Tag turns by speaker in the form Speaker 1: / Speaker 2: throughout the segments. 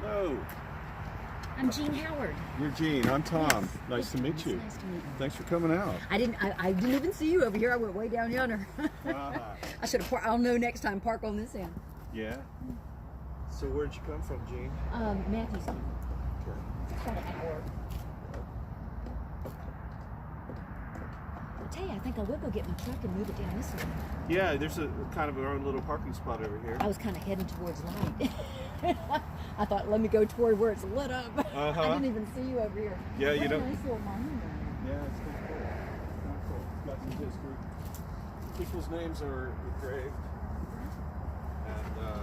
Speaker 1: Hello.
Speaker 2: I'm Jean Howard.
Speaker 1: You're Jean. I'm Tom.
Speaker 2: Yes.
Speaker 1: Nice to meet you.
Speaker 2: Nice to meet you.
Speaker 1: Thanks for coming out.
Speaker 2: I didn't even see you over here. I went way down yonder. I should have. I'll know next time. Park on this end.
Speaker 1: Yeah. So where'd you come from, Jean?
Speaker 2: Matthews County.
Speaker 1: Okay.
Speaker 2: About an hour. I'll tell you, I think I will go get my truck and move it down this way.
Speaker 1: Yeah, there's a kind of our own little parking spot over here.
Speaker 2: I was kind of heading towards light. I thought, let me go toward where it's lit up. I didn't even see you over here.
Speaker 1: Yeah, you
Speaker 2: What a
Speaker 1: don't.
Speaker 2: nice little monument.
Speaker 1: Yeah, it's kind of cool. Kind of cool. It's got some history. People's names are engraved. And so I don't know.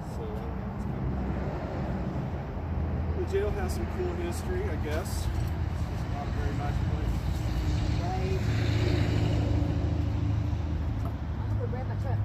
Speaker 1: It's kind of cool. The jail has some cool history, I guess. It's not a very nice place.
Speaker 2: Right. I'm gonna grab my truck.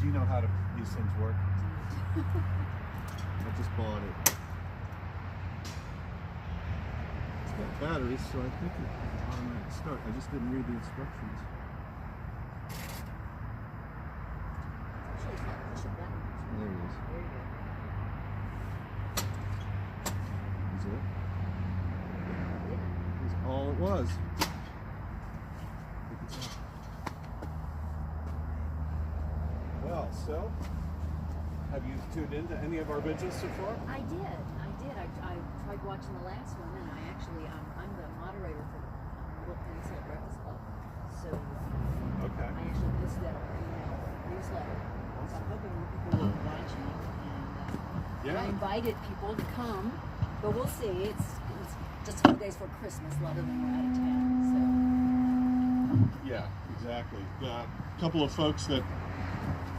Speaker 1: Do you know how these things work? I just bought it. It's got batteries, so I think it can automatic start. I just didn't read the instructions. There it is. Is it? That's all it was. Well, so, have you tuned into any of our videos so far?
Speaker 2: I did. I tried watching the last one, and I actually, I'm the moderator for Little Peninsula Breakfast Club. So,
Speaker 1: Okay.
Speaker 2: I actually posted that on our email newsletter. So I'm hoping more people will be watching. And I invited people to come, but we'll see. It's just a few days before Christmas. A lot of them are out of town.
Speaker 1: Yeah, exactly. A couple of folks that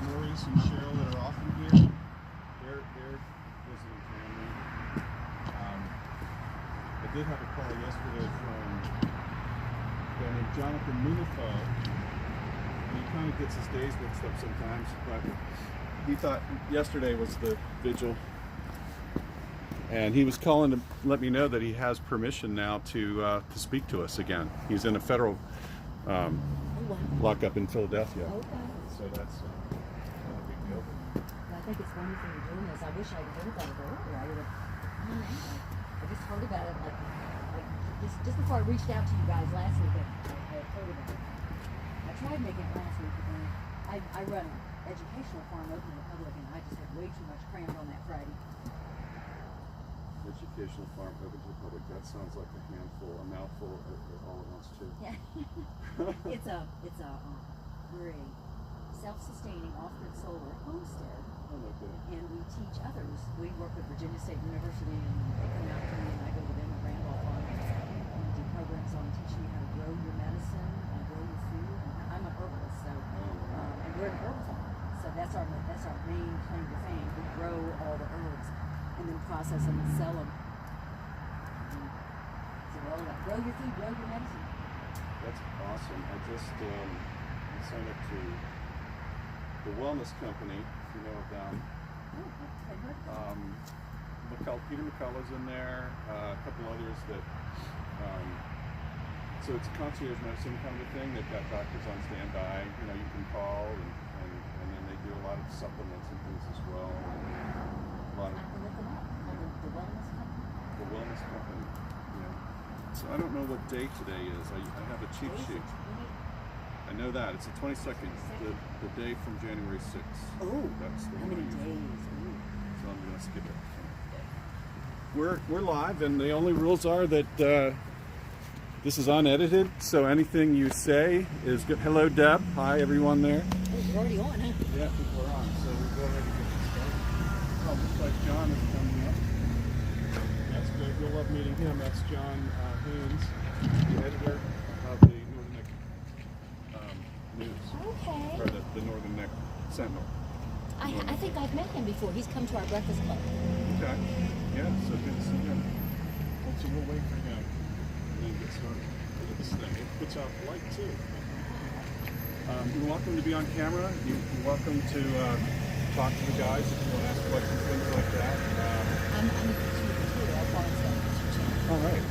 Speaker 1: Maurice and Cheryl that are often here. They're visiting family. I did have a call yesterday from a guy named Jonathan Munifo. He kind of gets his days mixed up sometimes, but he thought yesterday was the vigil and he was calling to let me know that he has permission now to speak to us again. He's in a federal lockup in Philadelphia.
Speaker 2: Okay.
Speaker 1: So that's not a big deal.
Speaker 2: I think it's wonderful you're doing this. I wish I'd heard about it earlier. I would have. I just heard about it like just before I reached out to you guys last week. I had heard about it. I tried making it last week, but then I run an educational farm open to the public, and I just had way too much crammed on that Friday.
Speaker 1: Educational farm open to the public. That sounds like a handful, a mouthful all at once too.
Speaker 2: Yeah. We're a self-sustaining off-grid solar homestead, and we teach others. We work with Virginia State University, and they come out to me, and I go to them at Randolph Farms, and we do programs on teaching you how to grow your medicine and grow your food. And I'm a herbalist, so and we're an herb farm, so that's our main claim to fame. We grow all the herbs and then process them and sell them. So we're all about grow your food, grow your medicine.
Speaker 1: That's awesome. I just signed up to the Wellness Company, if you know of them. Peter McCullough's in there, a couple others that, so it's a concierge medicine kind of a thing. They've got doctors on standby, you can call, and then they do a lot of supplements and things as well. A lot of
Speaker 2: The Wellness Company?
Speaker 1: The Wellness Company, yeah. So I don't know what day today is. I have a cheat sheet. I know that. It's the 22nd, the day from January 6th.
Speaker 2: Oh,
Speaker 1: that's the
Speaker 2: how
Speaker 1: one
Speaker 2: many
Speaker 1: I use.
Speaker 2: days?
Speaker 1: So I'm going to skip it. We're live, and the only rules are that this is unedited, so anything you say is good. Hello, Deb. Hi, everyone there.
Speaker 2: Oh, we're already on, huh?
Speaker 1: Yeah, I think we're on, so we'll go ahead and get this started. Oh, looks like John is coming up. That's good. You'll love meeting him. That's John Haynes, the editor of the Northern Neck News.
Speaker 2: Okay.
Speaker 1: Or the Northern Neck Sentinel.
Speaker 2: I think I've met him before. He's come to our breakfast club.
Speaker 1: Okay. Yeah, so good to see him. So we'll wait for him and then get started. Look at this thing. It puts out light too. You're welcome to be on camera. You're welcome to talk to the guys if you want to ask questions, things like that.
Speaker 2: I'm a teacher too. I'll call him.
Speaker 1: All right.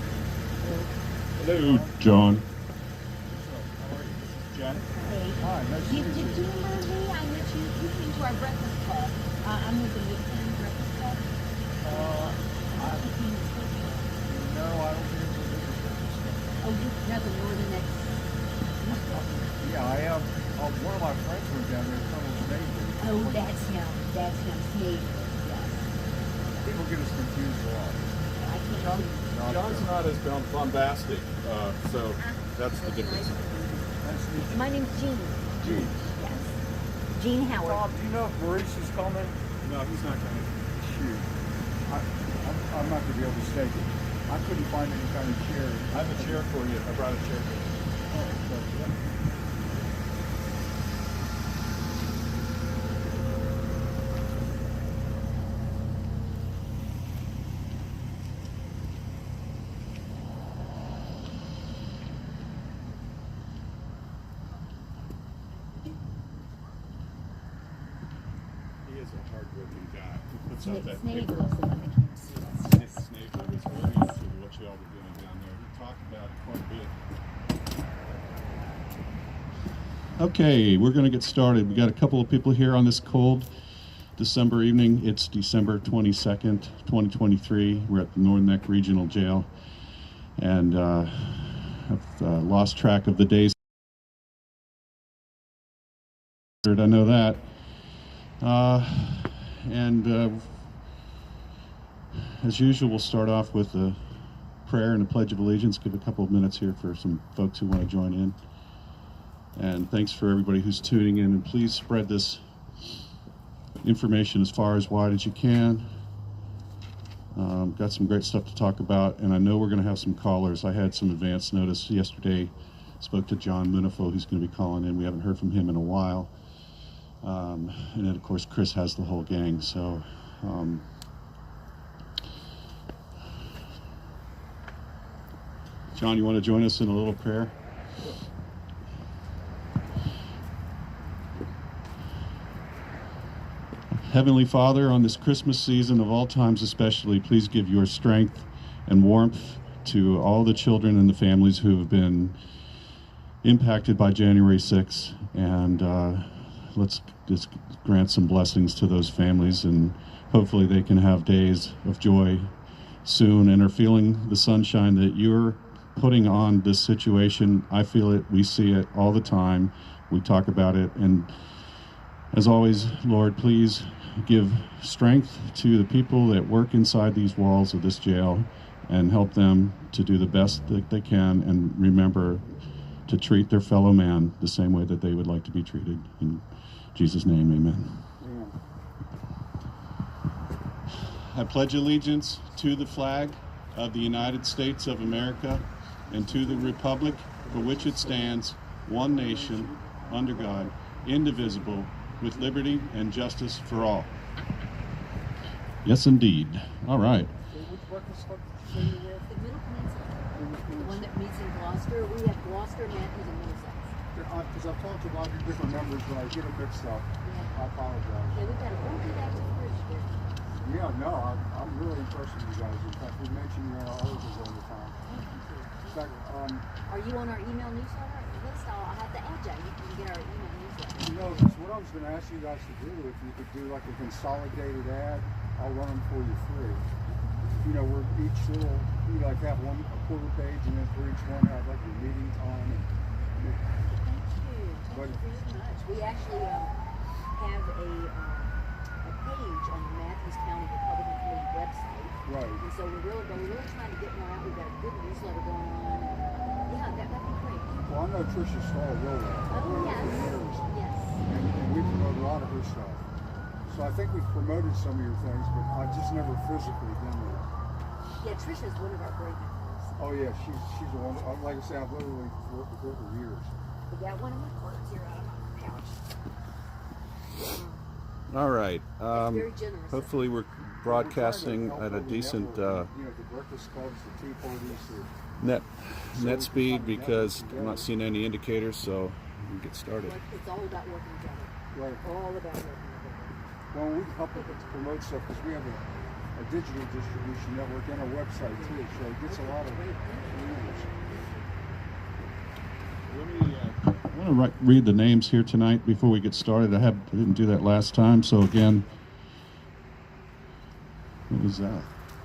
Speaker 1: Hello, John. How are you? This is Jen.
Speaker 2: Hey.
Speaker 1: Hi, nice to meet you.
Speaker 2: Did you remember me? I met you. You came to our breakfast club. I'm with the Midtown Breakfast Club.
Speaker 1: No, I don't think it's a
Speaker 2: Oh, you're the Northern Neck.
Speaker 3: Yeah, I have. One of my friends went down there, Colonel Snavely.
Speaker 2: Oh, that's him. That's him. Snake. Yes.
Speaker 3: People get us confused a lot.
Speaker 2: I can't see.
Speaker 1: John's not as bombastic, so that's the difference.
Speaker 2: My name's Jean.
Speaker 1: Gene.
Speaker 2: Yes. Jean Howard.
Speaker 3: Tom, do you know if Maurice is coming?
Speaker 1: No, he's not coming.
Speaker 3: Shoot. I'm not going to be able to stake it. I couldn't find any kind of chair.
Speaker 1: I have a chair for you. I brought a chair for you.
Speaker 3: Oh, yeah.
Speaker 1: He is a hard-working guy. He puts out that
Speaker 2: Snake.
Speaker 1: paper.
Speaker 2: I can't see it.
Speaker 1: Snake was very interested in what you all were doing down there. We talked about it quite a bit. Okay, we're going to get started. We got a couple of people here on this cold December evening. It's December 22nd, 2023. We're at the Northern Neck Regional Jail, and I've lost track of the days. I know that. As usual, we'll start off with a prayer and a pledge of allegiance. Give a couple of minutes here for some folks who want to join in. And thanks for everybody who's tuning in. And please spread this information as far as wide as you can. Got some great stuff to talk about, and I know we're going to have some callers. I had some advance notice yesterday. Spoke to John Munifo, who's going to be calling in. We haven't heard from him in a while. And then, of course, Chris has the whole gang. So John, you want to join us in a little prayer?
Speaker 4: Heavenly Father, on this Christmas season of all times especially, please give your strength and warmth to all the children and the families who have been impacted by January 6th. And let's just grant some blessings to those families, and hopefully they can have days of joy soon and are feeling the sunshine that you're putting on this situation. I feel it. We see it all the time. We talk about it. And as always, Lord, please give strength to the people that work inside these walls of this jail and help them to do the best that they can, and remember to treat their fellow man the same way that they would like to be treated. In Jesus' name, amen. I pledge allegiance to the flag of the United States of America and to the republic for which it stands, one nation, under God, indivisible, with liberty and justice for all. Yes, indeed. All right.
Speaker 2: Which breakfast club did you say you were? The Middle Peninsula. The one that meets in Gloucester. We have Gloucester, Matthews, and Middlesex.
Speaker 3: Because I've talked to a lot of different members, but I get it mixed up. I apologize.
Speaker 2: Yeah, we've got a whole big active bridge there.
Speaker 3: Yeah, no, I'm really impressed with you guys. In fact, we mention your articles all the time. In fact,
Speaker 2: are you on our email newsletter list? I'll have to add you. You can get our email newsletter.
Speaker 3: you know, that's what I was going to ask you guys to do. If you could do like a consolidated ad, I'll run them for you free. You know, where each little, you like have a quarter page, and then for each one have like your meeting time.
Speaker 2: Thank you. Thank you very much. We actually have a page on the Matthews County Republican Committee website.
Speaker 3: Right.
Speaker 2: And so we're really trying to get more out. We've got a good newsletter going on. And yeah, that'd be great.
Speaker 3: Well, I know Tricia Stahl real well.
Speaker 2: Oh, yes.
Speaker 3: For years.
Speaker 2: Yes.
Speaker 3: And we promote a lot of her stuff. So I think we've promoted some of your things, but I've just never physically done that.
Speaker 2: Yeah, Trisha's one of our great members.
Speaker 3: Oh yeah, she's the one. Like I say, I've literally worked with her for years.
Speaker 2: We got one of my cards here out of my pouch.
Speaker 4: All right.
Speaker 2: Very generous.
Speaker 4: Hopefully we're broadcasting at a decent
Speaker 3: you know, the breakfast clubs, the tea parties,
Speaker 4: net speed, because I'm not seeing any indicators, so we can get started.
Speaker 2: It's all about working together.
Speaker 3: right.
Speaker 2: All about working together.
Speaker 3: Well, we help to promote stuff because we have a digital distribution network and a website too, so it gets a lot of readers.
Speaker 4: I want to read the names here tonight before we get started. I didn't do that last time, so again, what was that?
Speaker 2: I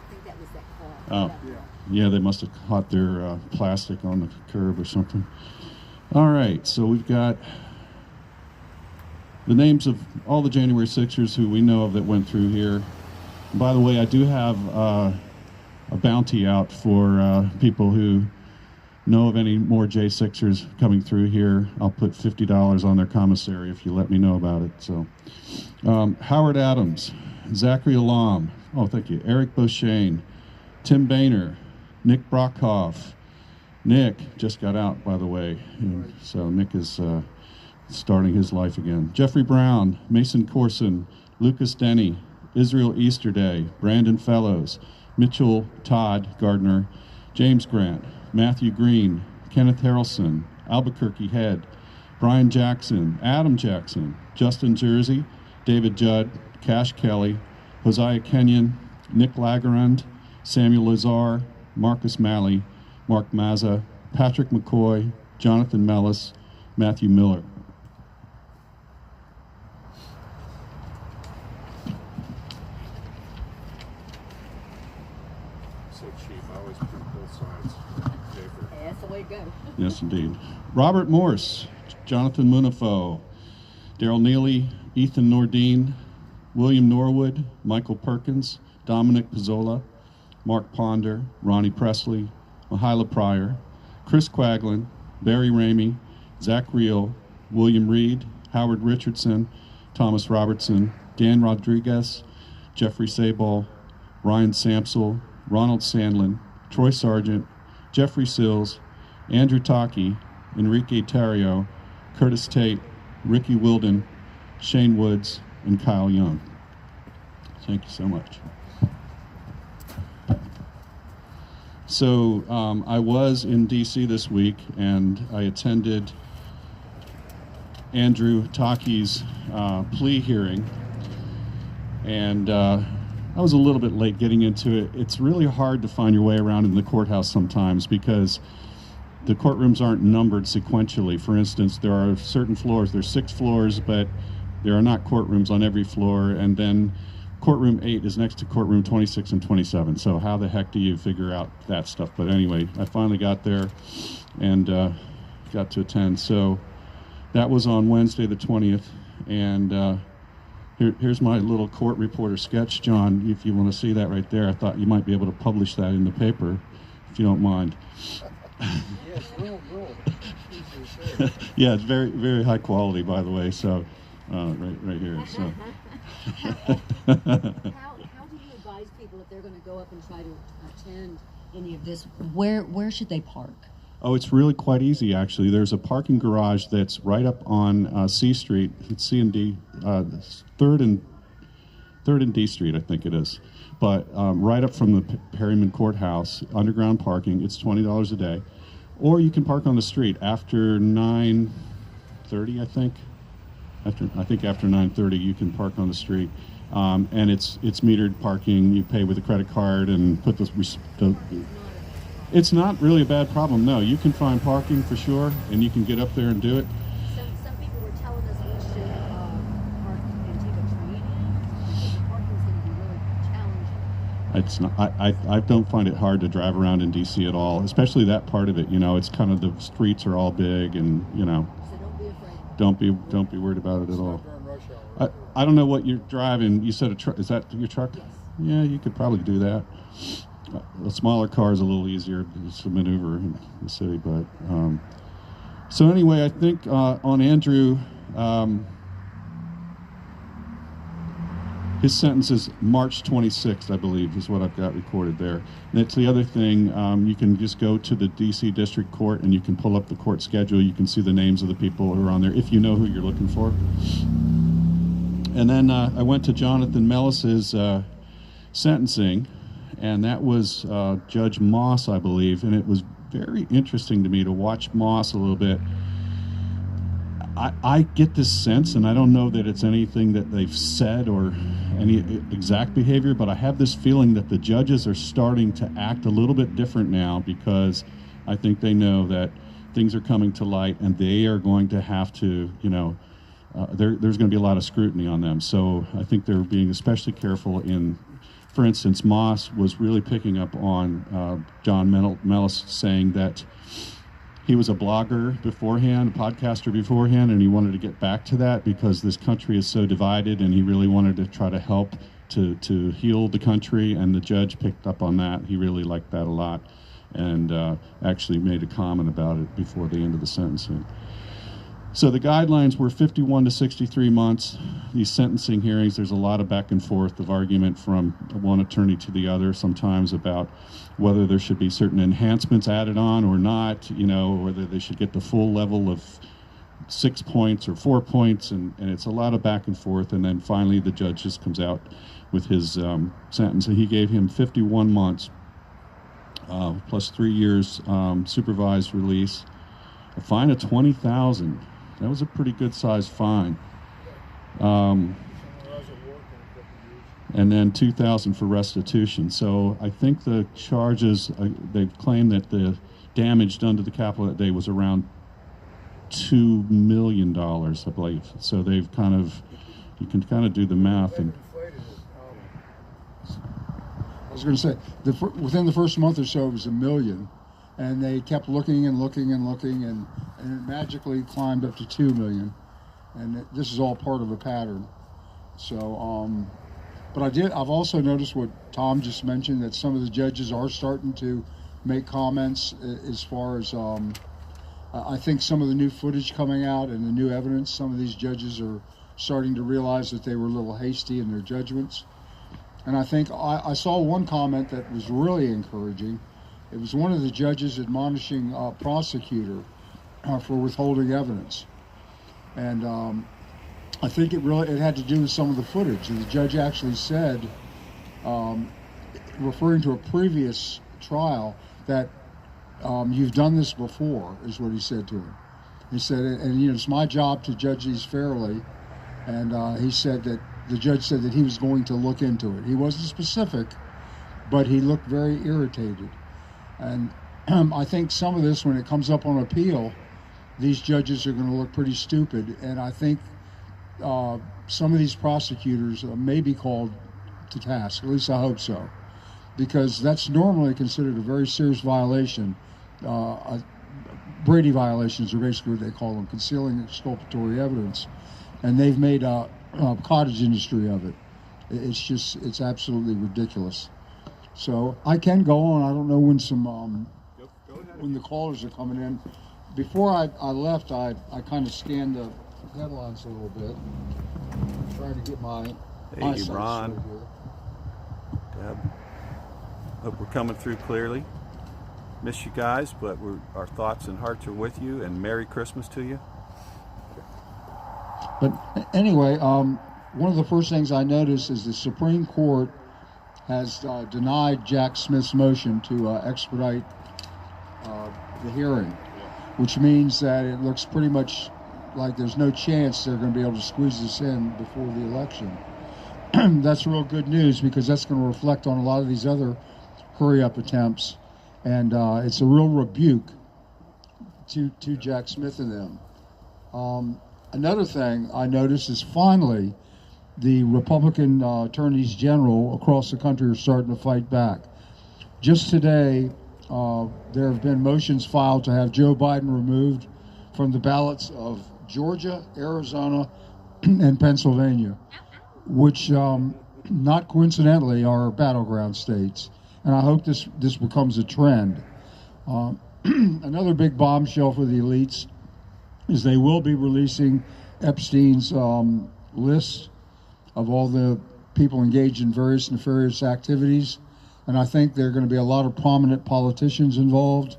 Speaker 2: think that was that call.
Speaker 4: Oh, yeah, they must have caught their plastic on the curb or something. All right, so we've got the names of all the January 6ers who we know of that went through here. And by the way, I do have a bounty out for people who know of any more J6ers coming through here. I'll put $50 on their commissary if you let me know about it. So, Howard Adams, Zachary Alam, oh, thank you, Eric Beauchesne, Tim Boehner, Nick Brockhoff. Nick just got out, by the way, and so Nick is starting his life again. Jeffrey Brown, Mason Corson, Lucas Denny, Israel Easterday, Brandon Fellows, Mitchell Todd Gardner, James Grant, Matthew Green, Kenneth Harrelson, Albuquerque Head, Brian Jackson, Adam Jackson, Justin Jersey, David Judd, Cash Kelly, Hosea Kenyon, Nick Lagerand, Samuel Lazar, Marcus Malley, Mark Mazza, Patrick McCoy, Jonathan Mellis, Matthew Miller.
Speaker 1: So cheap. I always print both sides. Paper.
Speaker 2: Yeah, that's the way to go.
Speaker 4: Yes, indeed. Robert Morse, Jonathan Munafo, Daryl Neely, Ethan Nordine, William Norwood, Michael Perkins, Dominic Pizzola, Mark Ponder, Ronnie Presley, Mahila Pryor, Chris Quaglin, Barry Ramey, Zach Reel, William Reed, Howard Richardson, Thomas Robertson, Dan Rodriguez, Jeffrey Sabol, Ryan Samsel, Ronald Sandlin, Troy Sargent, Jeffrey Sills, Andrew Taki, Enrique Terrio, Curtis Tate, Ricky Wilden, Shane Woods, and Kyle Young. Thank you so much. So I was in D.C. this week, and I attended Andrew Taki's plea hearing. and I was a little bit late getting into it. It's really hard to find your way around in the courthouse sometimes because the courtrooms aren't numbered sequentially. For instance, there are certain floors, there's 6 floors, but there are not courtrooms on every floor, and then courtroom 8 is next to courtroom 26 and 27. So how the heck do you figure out that stuff? But anyway, I finally got there and got to attend. So that was on Wednesday the 20th, and here's my little court reporter sketch, John, if you want to see that right there. I thought you might be able to publish that in the paper, if you don't mind.
Speaker 3: Yes, real.
Speaker 4: Yeah, it's very, very high quality, by the way, so right here. So.
Speaker 2: How do you advise people if they're going to go up and try to attend any of this? Where should they park?
Speaker 4: Oh, it's really quite easy, actually. There's a parking garage that's right up on C Street. It's C and D, 3rd and D Street, I think it is. But right up from the Perryman Courthouse, underground parking. It's $20 a day. Or you can park on the street after 9:30, I think. After 9:30, you can park on the street. And it's metered parking. You pay with a credit card and put it's not really a bad problem, no. You can find parking for sure, and you can get up there and do it.
Speaker 2: Some people were telling us we should park and take a train in because the parking's going to be really challenging.
Speaker 4: It's not. I don't find it hard to drive around in DC at all, especially that part of it. You know, it's kind of the streets are all big, and you know.
Speaker 2: So don't be afraid.
Speaker 4: Don't be worried about it at all.
Speaker 3: During rush hour.
Speaker 4: I don't know what you're driving. You said a truck. Is that your truck?
Speaker 2: Yes.
Speaker 4: Yeah, you could probably do that. A smaller car is a little easier to maneuver in the city, but so anyway, I think on Andrew, his sentence is March 26th, I believe, is what I've got recorded there. And that's the other thing. You can just go to the DC District Court and you can pull up the court schedule. You can see the names of the people who are on there if you know who you're looking for. And then I went to Jonathan Mellis's sentencing. And that was Judge Moss, I believe, and it was very interesting to me to watch Moss a little bit. I get this sense, and I don't know that it's anything that they've said or any exact behavior, but I have this feeling that the judges are starting to act a little bit different now because I think they know that things are coming to light and they are going to have to, you know, there's going to be a lot of scrutiny on them. So I think they're being especially careful in. For instance, Moss was really picking up on John Mellis saying that he was a blogger beforehand, a podcaster beforehand, and he wanted to get back to that because this country is so divided, and he really wanted to try to help to heal the country, and the judge picked up on that. He really liked that a lot and actually made a comment about it before the end of the sentencing. So the guidelines were 51 to 63 months. These sentencing hearings, there's a lot of back and forth of argument from one attorney to the other sometimes about whether there should be certain enhancements added on or not, you know, or whether they should get the full level of 6 points or 4 points, and it's a lot of back and forth. And then finally the judge just comes out with his sentence, and he gave him 51 months plus 3 years supervised release, a fine of $20,000. That was a pretty good sized fine. And then $2,000 for restitution. So I think the charges, they've claimed that the damage done to the Capitol that day was around $2 million, I believe. So they've kind of, you can kind of do the math. And
Speaker 3: I was going to say, within the first month or so, it was $1 million. And they kept looking and looking and looking, and it magically climbed up to $2 million. And this is all part of a pattern. So, but I've also noticed what Tom just mentioned, that some of the judges are starting to make comments as far as, I think some of the new footage coming out and the new evidence, some of these judges are starting to realize that they were a little hasty in their judgments. And I think I saw one comment that was really encouraging. It was one of the judges admonishing a prosecutor for withholding evidence. And I think it had to do with some of the footage. And the judge actually said, referring to a previous trial, that you've done this before, is what he said to him. He said, and you know, it's my job to judge these fairly. And he said that the judge said that he was going to look into it. He wasn't specific, but he looked very irritated. And I think some of this, when it comes up on appeal, these judges are going to look pretty stupid. And I think some of these prosecutors may be called to task. At least I hope so, because that's normally considered a very serious violation. Brady violations are basically what they call them, concealing exculpatory evidence. And they've made a cottage industry of it. It's absolutely ridiculous. So I can go on. I don't know when when the callers are coming in. Before I left, I kind of scanned the headlines a little bit, trying to get my eyesight
Speaker 1: Ron.
Speaker 3: straight here.
Speaker 1: Deb. Hope we're coming through clearly. Miss you guys, but our thoughts and hearts are with you, and Merry Christmas to you.
Speaker 3: But anyway, one of the first things I noticed is the Supreme Court has denied Jack Smith's motion to expedite the hearing, which means that it looks pretty much like there's no chance they're going to be able to squeeze this in before the election. That's real good news, because that's going to reflect on a lot of these other hurry-up attempts, and it's a real rebuke to Jack Smith and them. Another thing I noticed is finally the Republican attorneys general across the country are starting to fight back. Just today, there have been motions filed to have Joe Biden removed from the ballots of Georgia, Arizona, and Pennsylvania, which not coincidentally are battleground states. And I hope this becomes a trend. Another big bombshell for the elites is they will be releasing Epstein's list of all the people engaged in various nefarious activities. And I think there are going to be a lot of prominent politicians involved.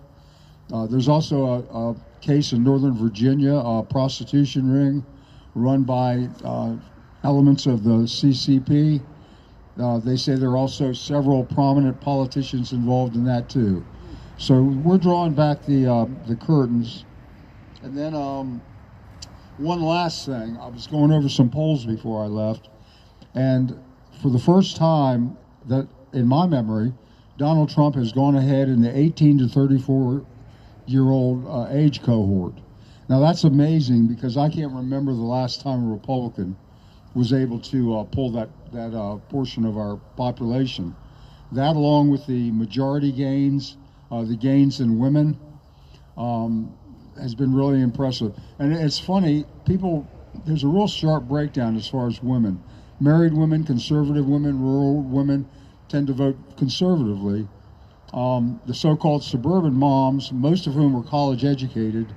Speaker 3: There's also a case in Northern Virginia, a prostitution ring run by elements of the CCP. They say there are also several prominent politicians involved in that too. So we're drawing back the curtains. And then one last thing, I was going over some polls before I left, and for the first time that in my memory, Donald Trump has gone ahead in the 18 to 34-year-old age cohort. Now that's amazing, because I can't remember the last time a Republican was able to pull that portion of our population. That, along with the majority gains, the gains in women, has been really impressive. And it's funny, there's a real sharp breakdown as far as women. Married women, conservative women, rural women tend to vote conservatively. The so-called suburban moms, most of whom were college educated,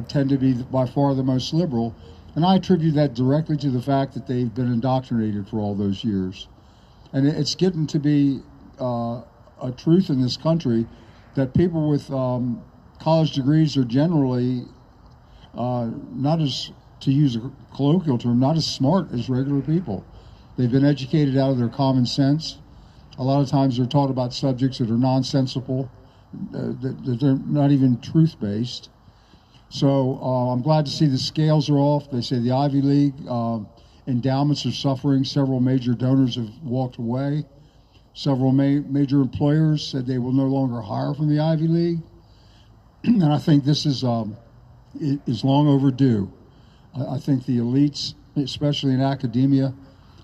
Speaker 3: tend to be by far the most liberal. And I attribute that directly to the fact that they've been indoctrinated for all those years. And it's getting to be a truth in this country that people with college degrees are generally not as, to use a colloquial term, not as smart as regular people. They've been educated out of their common sense. A lot of times they're taught about subjects that are nonsensical, that they're not even truth-based. So I'm glad to see the scales are off. They say the Ivy League endowments are suffering. Several major donors have walked away. Several major employers said they will no longer hire from the Ivy League. And I think this is long overdue. I think the elites, especially in academia,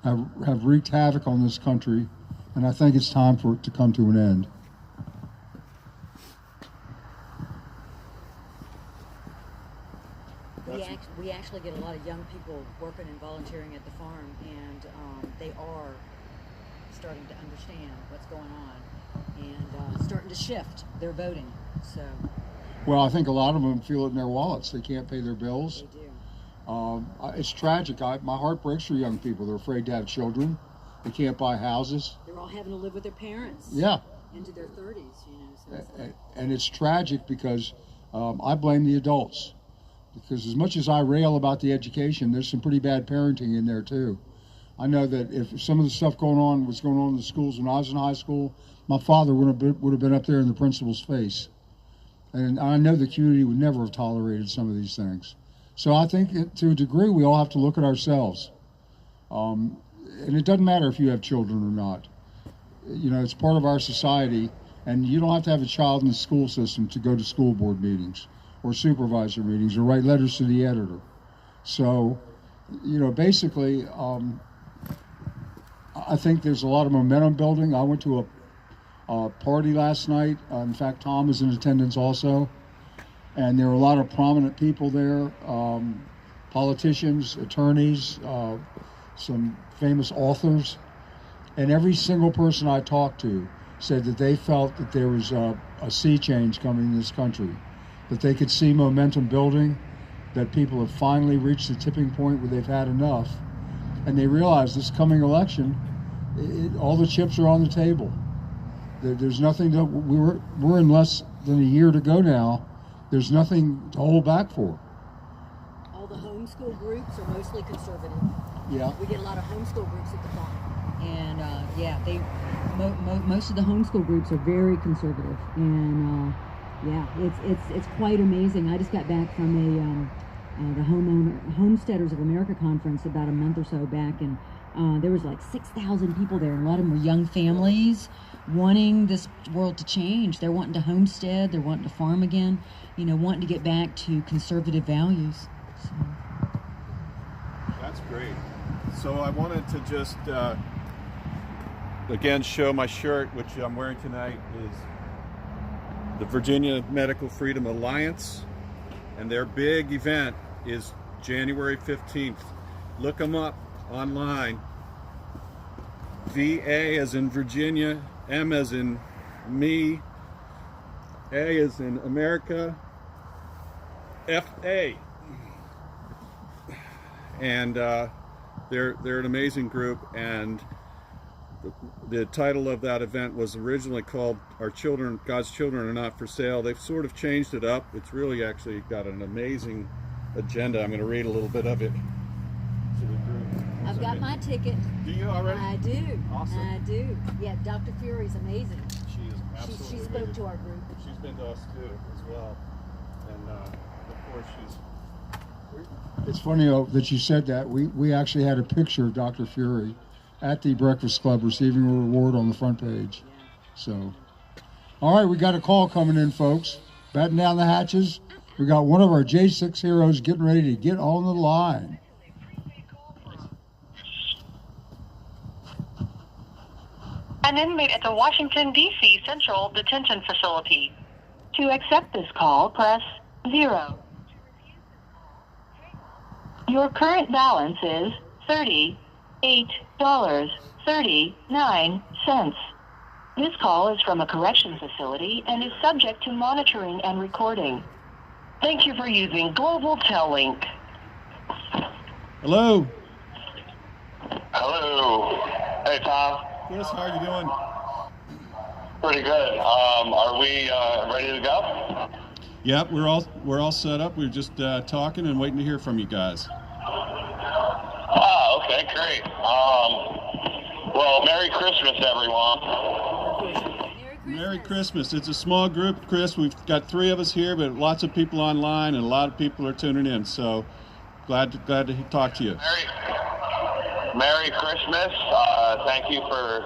Speaker 3: have wreaked havoc on this country, and I think it's time for it to come to an end.
Speaker 2: We actually get a lot of young people working and volunteering at the farm, and they are starting to understand what's going on and starting to shift their voting. So.
Speaker 3: Well, I think a lot of them feel it in their wallets. They can't pay their bills.
Speaker 2: They do.
Speaker 3: It's tragic. My heart breaks for young people. They're afraid to have children. They can't buy houses.
Speaker 2: They're all having to live with their parents.
Speaker 3: Yeah.
Speaker 2: Into their 30s, you know. So
Speaker 3: and it's tragic because I blame the adults. Because as much as I rail about the education, there's some pretty bad parenting in there too. I know that if some of the stuff was going on in the schools when I was in high school, my father would have been up there in the principal's face. And I know the community would never have tolerated some of these things. So I think to a degree we all have to look at ourselves. And it doesn't matter if you have children or not. You know, it's part of our society, and you don't have to have a child in the school system to go to school board meetings or supervisor meetings or write letters to the editor. So, you know, basically, I think there's a lot of momentum building. I went to a party last night. In fact, Tom was in attendance also. And there were a lot of prominent people there, politicians, attorneys, some famous authors. And every single person I talked to said that they felt that there was a sea change coming in this country, that they could see momentum building, that people have finally reached the tipping point where they've had enough. And they realize this coming election, all the chips are on the table. There's nothing that we're in less than a year to go now. There's nothing to hold back for.
Speaker 2: All the homeschool groups are mostly conservative.
Speaker 3: Yeah.
Speaker 2: We get a lot of homeschool groups at the farm. And most of the homeschool groups are very conservative. And it's quite amazing. I just got back from the Homesteaders of America conference about a month or so back, and there was like 6,000 people there, and a lot of them were young families wanting this world to change. They're wanting to homestead, they're wanting to farm again, you know, wanting to get back to conservative values. So.
Speaker 1: That's great. So I wanted to just again show my shirt, which I'm wearing tonight, is the Virginia Medical Freedom Alliance, and their big event is January 15th. Look them up online. VA as in Virginia, M as in me, A as in America, FA. And they're an amazing group, and the title of that event was originally called Our Children, God's Children Are Not for Sale. They've sort of changed it up. It's really actually got an amazing agenda. I'm going to read a little bit of it to the group.
Speaker 2: I've got my ticket.
Speaker 1: Do you already?
Speaker 2: I do.
Speaker 1: Awesome.
Speaker 2: I do. Yeah, Dr. Fury's amazing.
Speaker 1: She is absolutely
Speaker 2: She spoke
Speaker 1: amazing.
Speaker 2: to our group.
Speaker 1: She's been to us too, as well. And of course she's...
Speaker 3: It's funny that you said that. We actually had a picture of Dr. Fury at the Breakfast Club receiving a reward on the front page. So, all right, we got a call coming in, folks. Batten down the hatches. We got one of our J6 heroes getting ready to get on the line.
Speaker 5: An inmate at the Washington, D.C. Central Detention Facility. To accept this call, press 0. Your current balance is $38.39. This call is from a correction facility and is subject to monitoring and recording. Thank you for using Global Tellink.
Speaker 1: Hello.
Speaker 6: Hello. Hey, Tom.
Speaker 1: Chris, how are you doing?
Speaker 6: Pretty good. Are we ready to go?
Speaker 1: Yep, we're all set up. We're just talking and waiting to hear from you guys.
Speaker 6: Ah, okay, great. Well, Merry Christmas, everyone.
Speaker 1: Merry Christmas. It's a small group, Chris. We've got 3 of us here, but lots of people online and a lot of people are tuning in. So glad to talk to you.
Speaker 6: Merry Christmas. Thank you for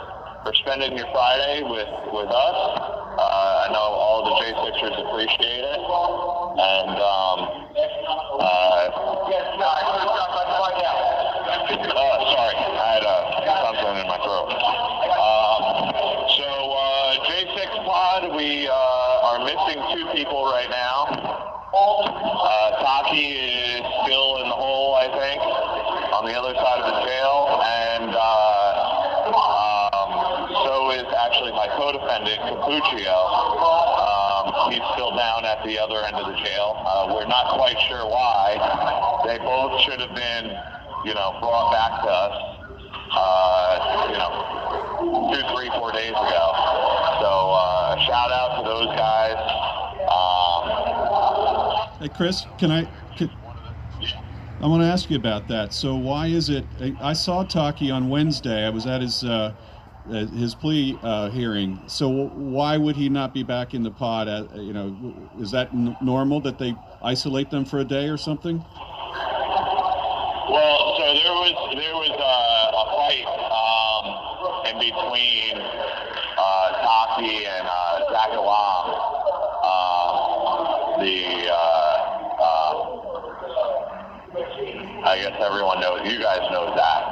Speaker 6: spending your Friday with us. I know all the J6ers appreciate it. And sorry, I had something in my throat. So J6 Pod, we are missing 2 people right now. Taki is still in the hole, I think, on the other side of the jail, and so is actually my co-defendant, Capuccio. He's still down at the other end of the jail. We're not quite sure why. They both should have been, brought back to us, 2, 3, 4 days ago. So a shout out to those guys.
Speaker 1: Hey, Chris, I want to ask you about that. So why is it, I saw Taki on Wednesday. I was at his plea hearing. So why would he not be back in the pod? Is that normal that they isolate them for a day or something?
Speaker 6: Well, so there was Taki and Zach Alam, I guess everyone knows, you guys know Zach.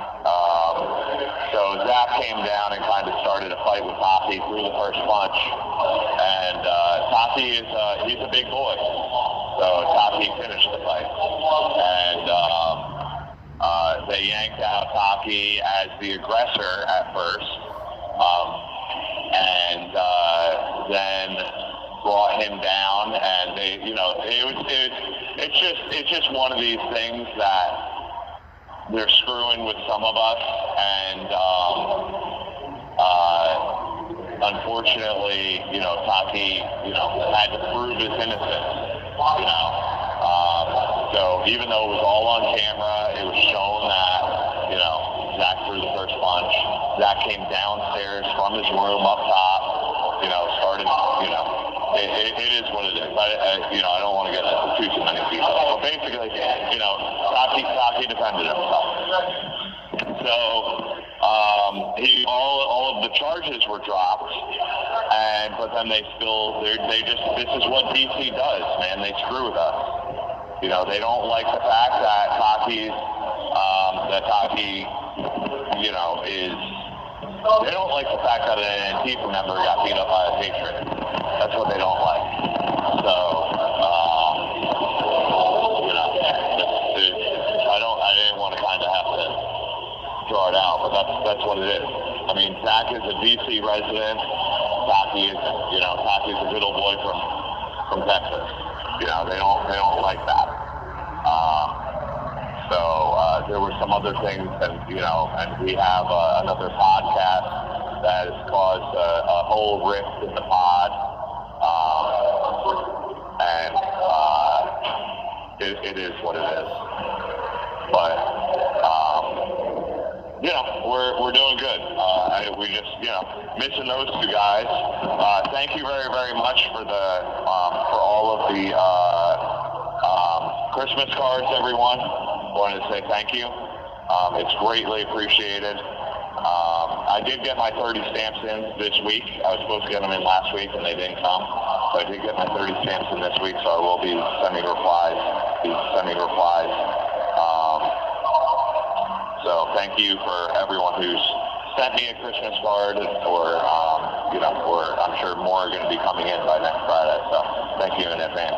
Speaker 6: So Zach came down and kind of started a fight with Taki through the first punch. And Taki he's a big boy. So Taki finished the fight. And they yanked out Taki as the aggressor at first. And then brought him down, and they, it's just one of these things that they're screwing with some of us, and unfortunately, Taki, had to prove his innocence, so even though it was all on camera, it was shown that, Zach threw the first punch. Zach came downstairs from his room up top, started, it is what it is. I don't want to get into too many details. But basically, Taki defended himself. So, all of the charges were dropped, but then this is what DC does, man. They screw with us. They don't like the fact that Taki, they don't like the fact that an Antifa member got beat up by a patriot. That's what they don't like. So, I didn't want to kind of have to draw it out, but that's what it is. I mean, Zach is a DC resident. Taki is a good old boy from Texas. They don't like that. So there were some other things, and we have another podcast that has caused a whole rift in the pod, and it is what it is. But we're doing good. We just missing those two guys. Thank you very, very much for all of the Christmas cards, everyone. Wanted to say thank you. It's greatly appreciated. I did get my 30 stamps in this week. I was supposed to get them in last week, and they didn't come. So I did get my 30 stamps in this week, so I will be sending replies. So thank you for everyone who's sent me a Christmas card, or I'm sure more are going to be coming in by next Friday. So thank you in advance.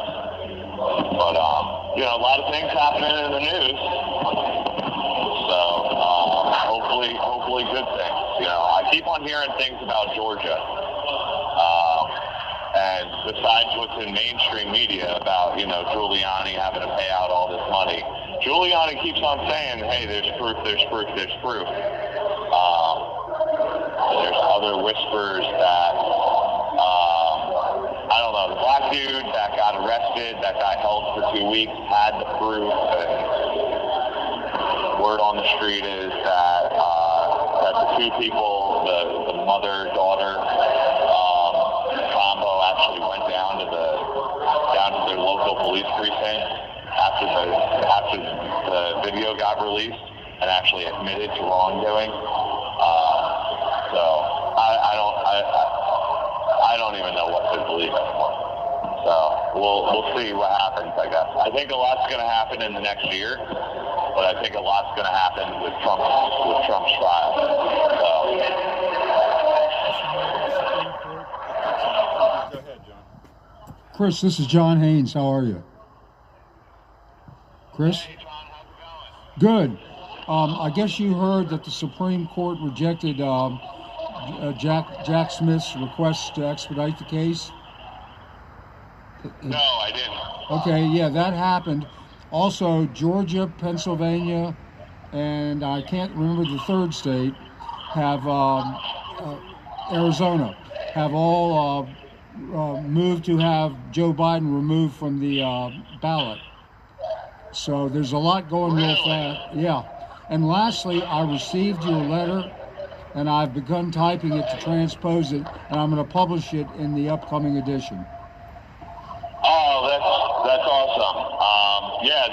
Speaker 6: But a lot of things happening in the news. So hopefully good things. I keep on hearing things about Georgia. And besides what's in mainstream media about, Giuliani having to pay out all this money, Giuliani keeps on saying, hey, there's proof. There's other whispers that, I don't know, the black dude that got arrested, that got held for 2 weeks, had the proof, and word on the street is that the two people, the mother-daughter combo, actually went down to their local police precinct after the video got released and actually admitted to wrongdoing. So I don't even know what to believe anymore. So we'll see what happens, I guess. I think a lot's going to happen in the next year, but I think a lot's going to happen with Trump's trial. So.
Speaker 1: Go ahead, John.
Speaker 3: Chris, this is John Haynes. How are you? Chris?
Speaker 6: Hey, John, how's it going?
Speaker 3: Good. I guess you heard that the Supreme Court rejected Jack Smith's request to expedite the case.
Speaker 6: No, I didn't.
Speaker 3: Okay, yeah, that happened. Also, Georgia, Pennsylvania, and I can't remember the third state, have Arizona, have all moved to have Joe Biden removed from the ballot. So there's a lot going real fast. Yeah. And lastly, I received your letter, and I've begun typing it to transpose it, and I'm going to publish it in the upcoming edition.
Speaker 6: Oh, that's awesome. Yeah,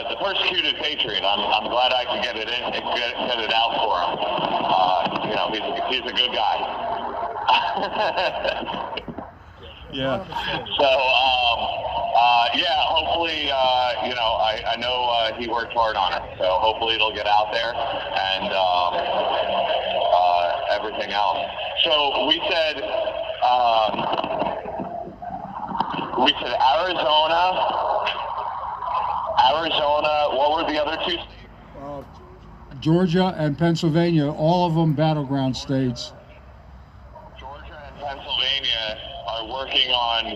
Speaker 6: the persecuted patriot. I'm glad I could get it in, get it out for him. He's a good guy.
Speaker 4: Yeah.
Speaker 6: So, yeah, hopefully, I know he worked hard on it, so hopefully it'll get out there and everything else. So we said Arizona, what were the other two states?
Speaker 3: Georgia and Pennsylvania, all of them battleground states.
Speaker 6: Georgia and Pennsylvania are working on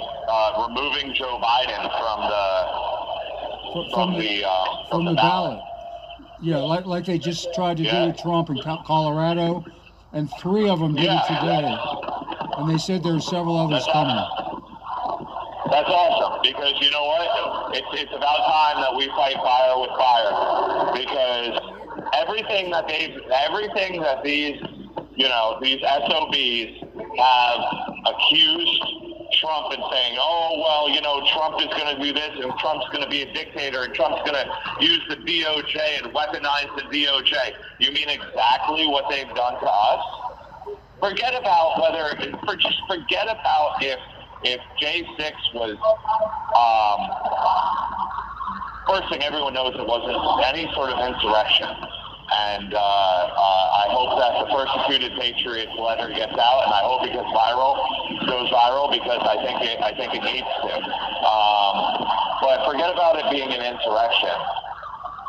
Speaker 6: removing Joe Biden from the ballot.
Speaker 3: Yeah, like they just tried to do with Trump in Colorado, and 3 of them did it today. And they said there are several others coming.
Speaker 6: That's awesome, because you know what? It's about time that we fight fire with fire, because everything that these SOBs have accused Trump and saying, oh, well, Trump is going to do this, and Trump's going to be a dictator, and Trump's going to use the DOJ and weaponize the DOJ. You mean exactly what they've done to us? Forget about if J6 was, first thing everyone knows, it wasn't any sort of insurrection. And I hope that the persecuted patriots letter gets out, and I hope it goes viral, because I think it needs to. But forget about it being an insurrection.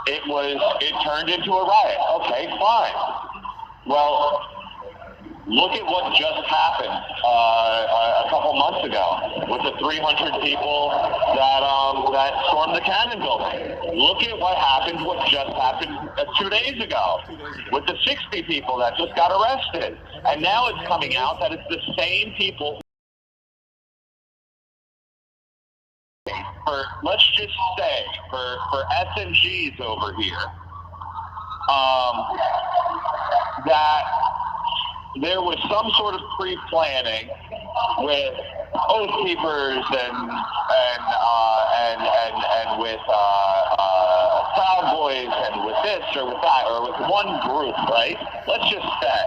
Speaker 6: It turned into a riot. Okay, fine. Well, look at what just happened a couple months ago with the 300 people that stormed the Cannon building. Look at what just happened 2 days ago with the 60 people that just got arrested. And now it's coming out that it's the same people. Let's just say for S&Gs over here, that there was some sort of pre-planning with Oath Keepers and with Proud Boys and with this or with that or with one group, right? Let's just say.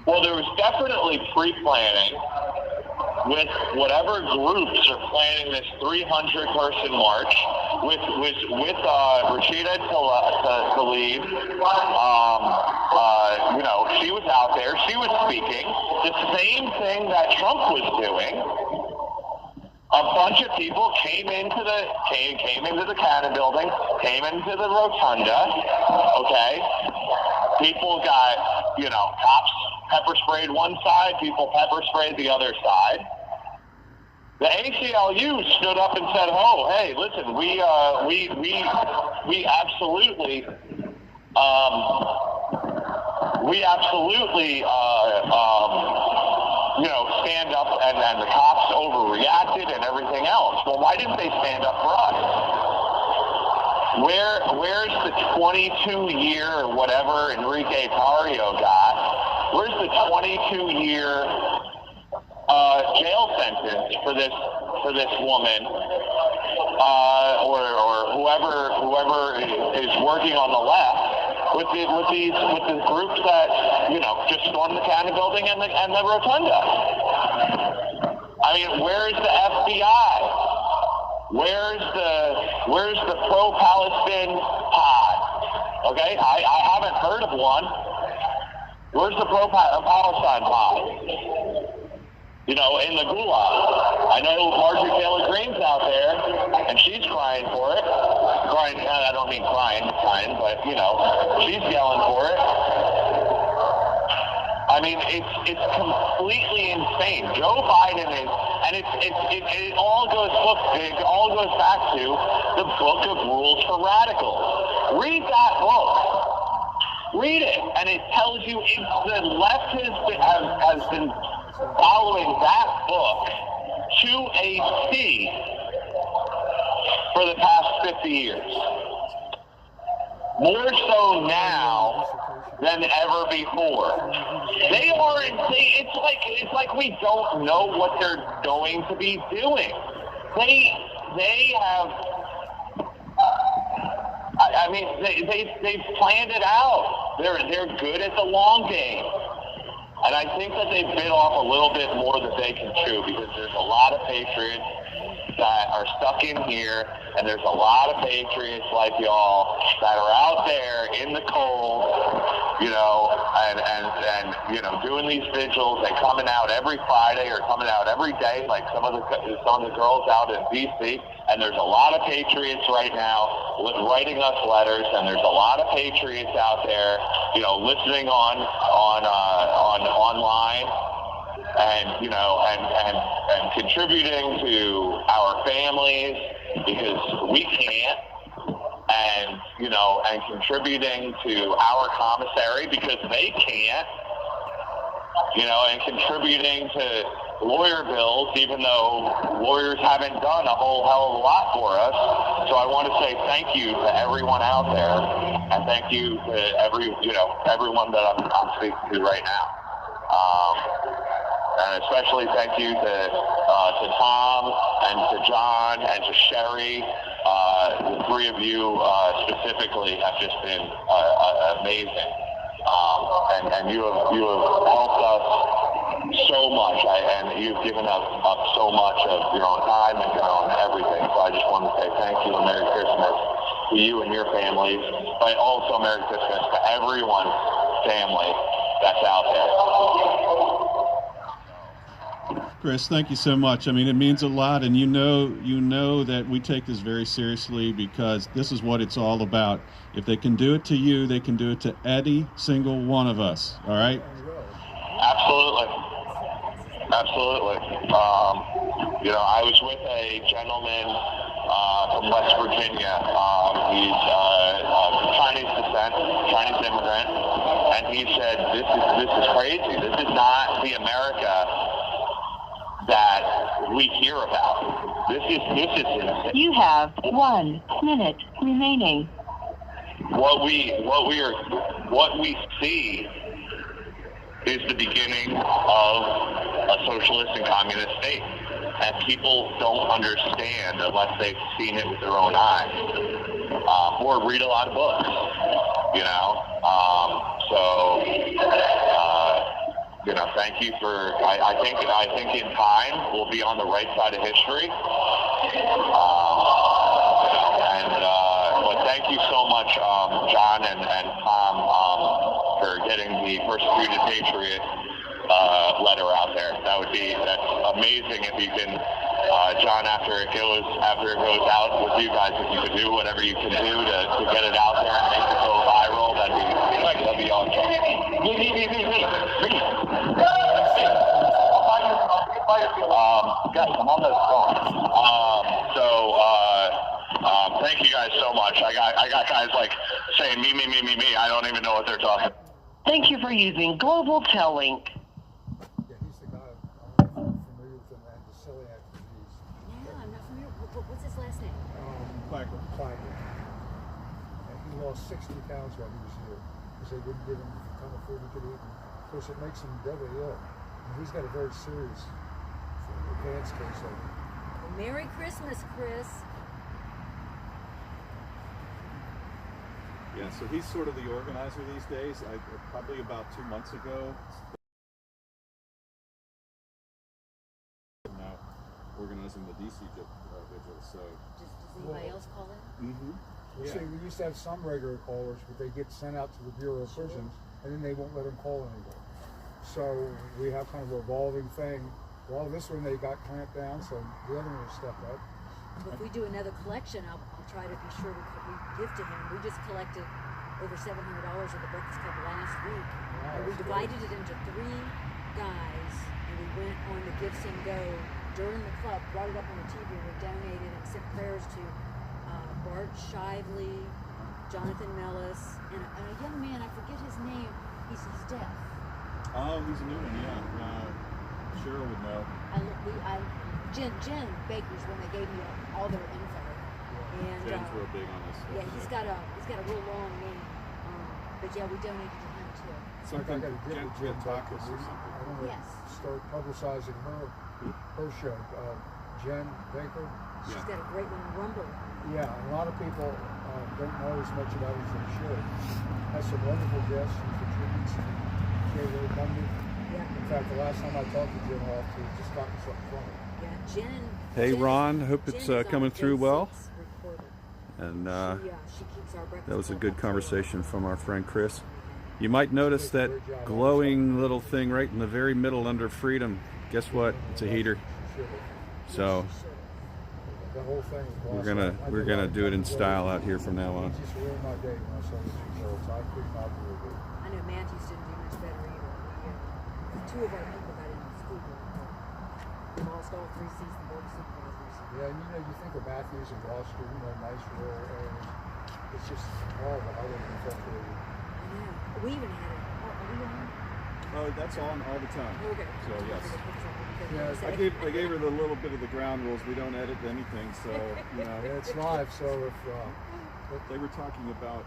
Speaker 6: Well, there was definitely pre-planning with whatever groups are planning this 300-person march with Rashida Tlaib. She was out there. She was speaking the same thing that Trump was doing. A bunch of people came into the Cannon building, came into the rotunda. Okay, people got cops pepper sprayed one side, people pepper sprayed the other side. The ACLU stood up and said, "Oh, hey, listen, we absolutely stand up," and the cops overreacted and everything else. Well, why didn't they stand up for us? Where's the 22-year or whatever Enrique Tarrio got? Where's the 22-year jail sentence for this woman, or whoever is working on the left with the groups that just stormed the Cannon building and the rotunda? I mean, where's the FBI? Where's the pro-Palestine pod? Okay, I haven't heard of one. Where's the pro-Palestine pod? In the gulag. I know Marjorie Taylor Greene's out there, and she's crying for it. Crying, I don't mean crying, but she's yelling for it. I mean, it's completely insane. Joe Biden is, and it all goes back to the Book of Rules for Radicals. Read that book. Read it, and it tells you the left has been following that book to a T for the past 50 years. More so now than ever before. They are insane. It's like we don't know what they're going to be doing. They have. I mean, they've planned it out. They're good at the long game. And I think that they bit off a little bit more than they can chew, because there's a lot of patriots that are stuck in here, and there's a lot of patriots like y'all that are out there in the cold, you know, and you know, doing these vigils and coming out every Friday or coming out every day, like some of the girls out in DC. And there's a lot of patriots right now writing us letters, and there's a lot of patriots out there, you know, listening on online, and you know, and contributing to our families, because we can't, and you know, and contributing to our commissary because they can't, you know, and contributing to lawyer bills, even though lawyers haven't done a whole hell of a lot for us. So I want to say thank you to everyone out there, and thank you to everyone that I'm speaking to right now. And especially thank you to Tom and to John and to Sherry. The three of you specifically have just been amazing. And you have helped us so much, and you've given us up so much of your own time and your own everything. So I just want to say thank you and Merry Christmas to you and your families, but also Merry Christmas to everyone's family that's out there.
Speaker 4: Chris, thank you so much. I mean, it means a lot, and you know that we take this very seriously, because this is what it's all about. If they can do it to you, they can do it to any single one of us. All right?
Speaker 6: Absolutely. Absolutely. You know, I was with a gentleman from West Virginia. He's Chinese descent, Chinese immigrant, and he said, "This is crazy. This is not the America that we hear about. This is insane."
Speaker 5: You have 1 minute remaining.
Speaker 6: What we see is the beginning of a socialist and communist state, and people don't understand unless they've seen it with their own eyes, or read a lot of books, you know. You know, thank you for. I think in time we'll be on the right side of history. But thank you so much, John and Tom, for getting the Persecuted Patriot letter out there. That's amazing. If you can, John, after it goes out with you guys, if you could do whatever you can do to get it out there and make it go viral, that'd be awesome. Guys, I'm on the phone. Thank you guys so much. I got guys like saying me. I don't even know what they're talking.
Speaker 5: Thank you for using Global Tel Link.
Speaker 3: Yeah, he's the guy I'm familiar with him and the celiac disease.
Speaker 2: Yeah, I'm not familiar. What's his last name?
Speaker 3: Clacker. And he lost 60 pounds while he was here because they wouldn't give him the kind of food he could eat. Of course, it makes him deadly ill. And he's got a very serious advanced case of it.
Speaker 2: Well, Merry Christmas, Chris.
Speaker 1: Yeah, so he's sort of the organizer these days. Probably about 2 months ago, now organizing the DC vigil. So
Speaker 2: Does anybody else call in?
Speaker 3: Well, see, we used to have some regular callers, but they get sent out to the Bureau of Prisons, and then they won't let them call anymore. So we have kind of a revolving thing. Well, this one they got clamped down, so the other one will step up.
Speaker 2: Well, if we do another collection, I'll try to be sure we give to him. We just collected over $700 at the Breakfast Club last week.
Speaker 3: Wow,
Speaker 2: And we
Speaker 3: that's
Speaker 2: divided it into 3 guys, and we went on the Gifts and Go during the club, brought it up on the TV, and we donated and sent prayers to Bart Shively, Jonathan Mellis, and a young man, I forget his name, he's deaf.
Speaker 1: oh, he's a new one. Yeah, Cheryl would know.
Speaker 2: Jen Baker's when they gave me all their info. And
Speaker 1: Jen's real big on this.
Speaker 2: yeah, he's got a real long name. But yeah, we donated to him too.
Speaker 1: Something
Speaker 3: I got to get with Jen
Speaker 1: Tacos or
Speaker 3: I
Speaker 1: something.
Speaker 3: want to
Speaker 2: Yes.
Speaker 3: start publicizing her show. Jen Baker.
Speaker 2: She's got a great one, Rumble.
Speaker 3: Yeah, a lot of people don't know as much about it as they should. Has some wonderful guests. She contributes to J. Ray Bundy.
Speaker 2: Yeah.
Speaker 3: In fact, the last time I talked to Jen off, we just got me something from her.
Speaker 2: Yeah, Jen.
Speaker 4: Hey,
Speaker 2: Jen
Speaker 4: Ron,
Speaker 2: is-
Speaker 4: hope
Speaker 2: Jen
Speaker 4: it's
Speaker 2: is on
Speaker 4: coming
Speaker 2: the
Speaker 4: through well.
Speaker 2: J6 recorder.
Speaker 4: And
Speaker 2: She keeps our breakfast
Speaker 4: that was a
Speaker 2: club
Speaker 4: good
Speaker 2: up to
Speaker 4: conversation from our friend Chris. You might notice that glowing little thing right in the very middle under Freedom. Guess what? It's a heater. So
Speaker 3: The whole thing was
Speaker 4: we're gonna do it in style out here from now on.
Speaker 3: It just ruined my day when I saw the 2 year-olds. I could not believe it.
Speaker 2: I know Matthews didn't do much better either. Two of our people got into the school board. We lost all 3 seats in board of supervisors.
Speaker 3: Yeah, and you think of Matthews and Gloucester, nice rural areas. It's just all that I wouldn't have felt really.
Speaker 2: Yeah, we even had are we on?
Speaker 4: Oh, that's on all the time.
Speaker 2: Okay.
Speaker 4: So yes.
Speaker 3: Yeah,
Speaker 4: I gave her the little bit of the ground rules. We don't edit anything, so
Speaker 3: Yeah, it's live, so if
Speaker 4: they were talking about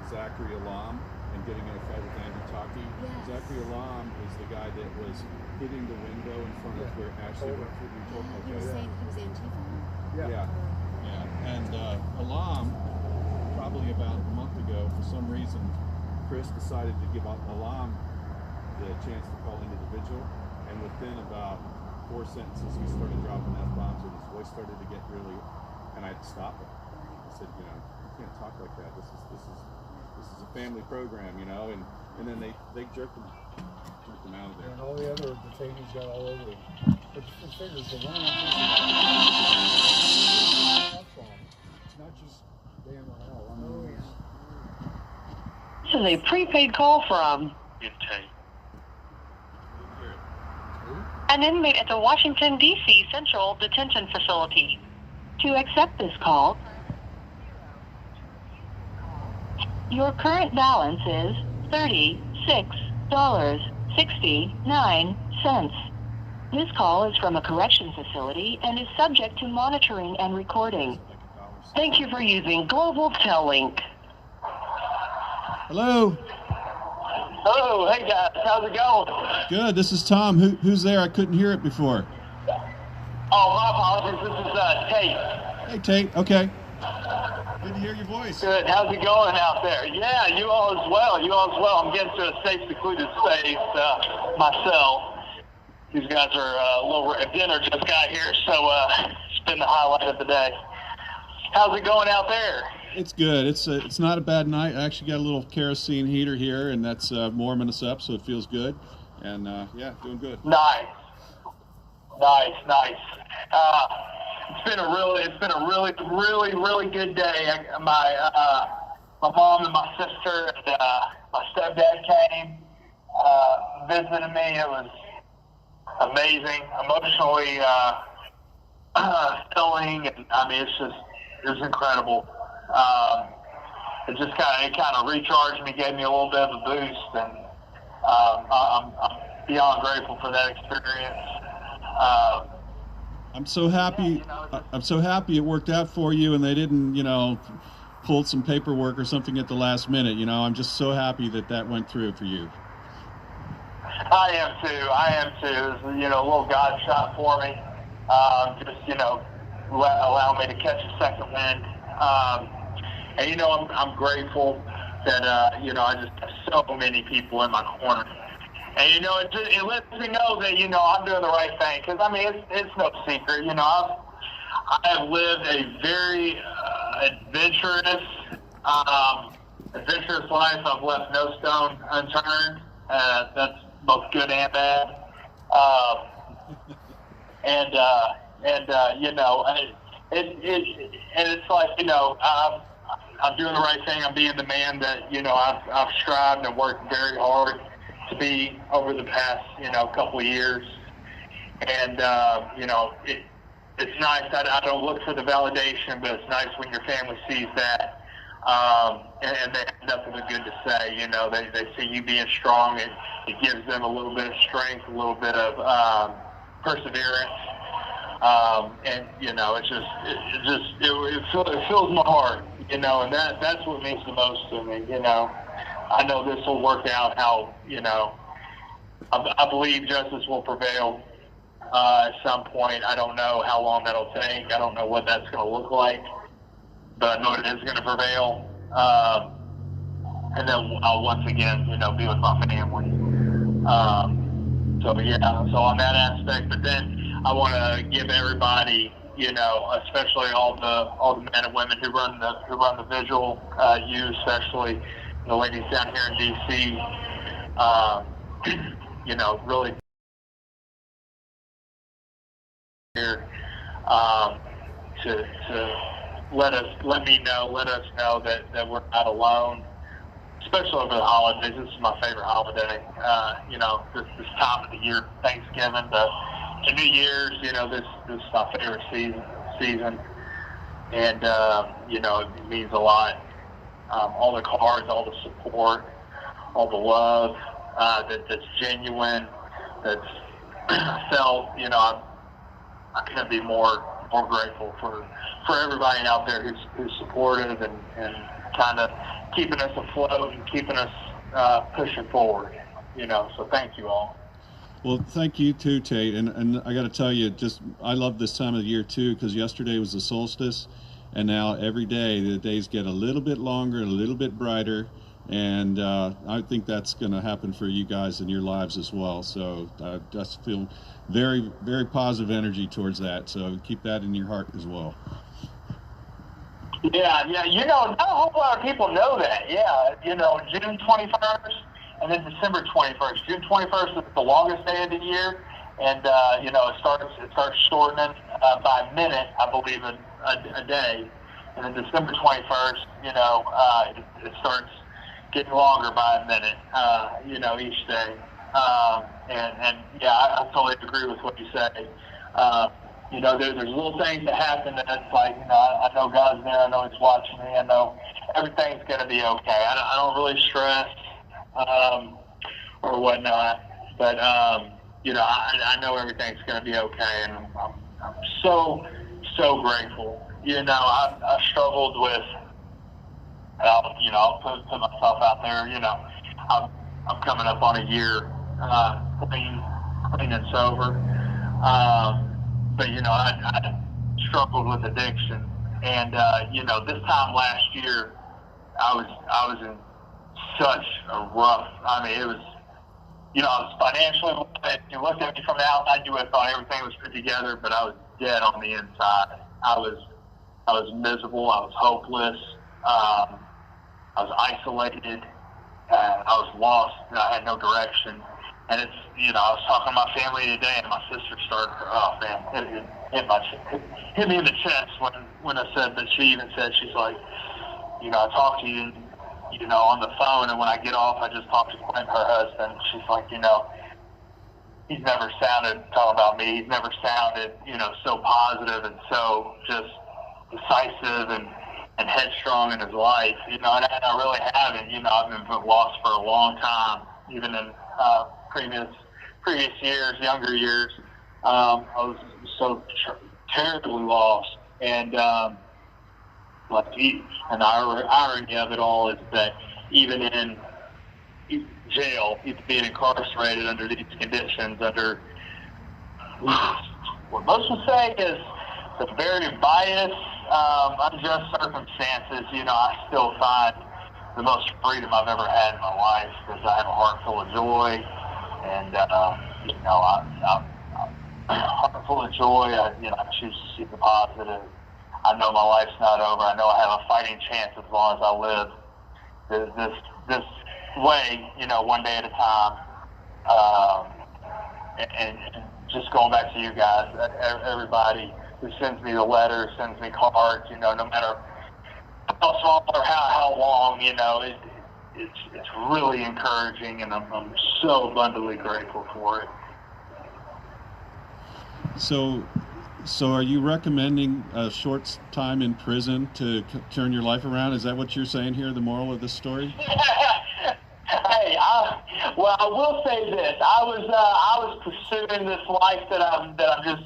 Speaker 4: Zachary Alam and getting in a fight with Andy Taki.
Speaker 2: Yes.
Speaker 4: Zachary Alam is the guy that was hitting the window in front of where Ashley went through. We told
Speaker 2: He was saying he was Antifa.
Speaker 4: Yeah. And Alam, probably about a month ago, for some reason, Chris decided to give Alam the chance to call into the vigil, and within about 4 sentences, he started dropping F-bombs, and his voice started to get really, and I had to stop him. I said, you can't talk like that. This is a family program, and then they jerked him out of there.
Speaker 3: And all the other detainees got all over it. But the figures, the one it's not just Dan Rael.
Speaker 5: This is a prepaid call from an inmate at the Washington, D.C. Central Detention Facility. To accept this call, your current balance is $36.69. This call is from a correction facility and is subject to monitoring and recording. Thank you for using Global Tel Link.
Speaker 4: Hello.
Speaker 6: Oh, hey guys, how's it going?
Speaker 4: Good. This is Tom. Who's there? I couldn't hear it before.
Speaker 6: Oh, my apologies. This is Tate.
Speaker 4: Hey, Tate. Okay. Good to hear your voice.
Speaker 6: Good. How's it going out there? Yeah, you all as well. I'm getting to a safe, secluded space myself. These guys are a little dinner just got here, so it's been the highlight of the day. How's it going out there?
Speaker 4: It's good. It's not a bad night. I actually got a little kerosene heater here, and that's warming us up, so it feels good. And yeah, doing good.
Speaker 6: Nice. It's been a really good day. My mom and my sister and my stepdad came, visited me. It was amazing, emotionally filling, and I mean, it was incredible. It just kind of recharged me, gave me a little bit of a boost, and I'm beyond grateful for that experience.
Speaker 4: I'm so happy. I'm so happy it worked out for you, and they didn't, pull some paperwork or something at the last minute. I'm just so happy that went through for you.
Speaker 6: I am too. It was, a little God shot for me. Allow me to catch a second wind. And I'm grateful that I just have so many people in my corner. And it lets me know that I'm doing the right thing, because I mean it's no secret. I have lived a very adventurous life. I've left no stone unturned. That's both good and bad. And it's like I'm doing the right thing. I'm being the man that I've strived and worked very hard to be over the past couple of years. And it's nice that I don't look for the validation, but it's nice when your family sees that, and they have nothing but good to say. They see you being strong. It gives them a little bit of strength, a little bit of perseverance. And it fills my heart, and that's what means the most to me. I know this will work out how I believe justice will prevail at some point. I don't know how long that'll take. I don't know what that's going to look like, but I know it is going to prevail. and then I'll once again, be with my family. So yeah, so on that aspect, but then I want to give everybody, especially all the men and women who run the vigil, you especially, the ladies down here in DC, really here to let us know that we're not alone, especially over the holidays. This is my favorite holiday. This time of the year, Thanksgiving to New Year's. This is my favorite season, and it means a lot. All the cards, all the support, all the love that's genuine, that's felt. I couldn't be more grateful for everybody out there who's supportive and kind of keeping us afloat and keeping us pushing forward. So thank you all.
Speaker 4: Well, thank you too, Tate. And I got to tell you, I love this time of the year too, because yesterday was the solstice, and now every day the days get a little bit longer, a little bit brighter, and I think that's going to happen for you guys in your lives as well. So I just feel very, very positive energy towards that. So keep that in your heart as well.
Speaker 6: Yeah. Not a whole lot of people know that. Yeah, June 21st and then December 21st. June 21st is the longest day of the year, and it starts shortening by a minute, I believe, a day, and then December 21st, it starts getting longer by a minute, each day. And yeah, I totally agree with what you say. There's little things that happen that it's like, I know God's there, I know He's watching me, I know everything's going to be okay. I don't really stress or whatnot, but, I know everything's going to be okay, and I'm so grateful. I struggled with, I'll put myself out there, I'm coming up on a year clean and sober. But I struggled with addiction, and this time last year, I was in such a rough. I mean, it was, I was financially. If you looked at me from the outside, you would have thought everything was put together, but I was dead on the inside. I was miserable. I was hopeless. I was isolated. I was lost. I had no direction. And it's, I was talking to my family today, and my sister started, hit me in the chest when I said that. She even said, she's like, I talked to you, on the phone, and when I get off, I just talked to Quentin, her husband. She's like, he's never sounded, talking about me, he's never sounded, so positive and so just decisive and headstrong in his life, and I really haven't. I've been lost for a long time, even in previous years, younger years. I was so terribly lost, and the irony of it all is that even in jail, being incarcerated under these conditions, under what most would say is the very biased, unjust circumstances, I still find the most freedom I've ever had in my life, because I have a heart full of joy, and I'm heart full of joy. I choose to see the positive. I know my life's not over. I know I have a fighting chance as long as I live this way, one day at a time. And just going back to you guys, everybody who sends me the letters, sends me cards, no matter how small or how long, it's really encouraging, and I'm so abundantly grateful for it.
Speaker 4: So are you recommending a short time in prison to turn your life around? Is that what you're saying here, the moral of this story?
Speaker 6: Hey, I will say this. I was pursuing this life that I'm just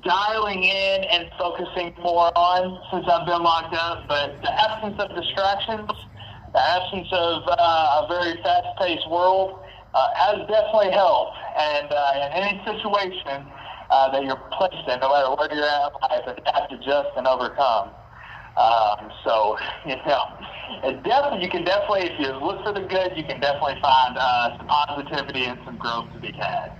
Speaker 6: dialing in and focusing more on since I've been locked up. But the absence of distractions, the absence of a very fast-paced world has definitely helped. And in any situation that you're placed in, no matter where you're at in life, adapt, adjust, and overcome. So, you can definitely, if you look for the good, you can definitely find some positivity and some growth to be had.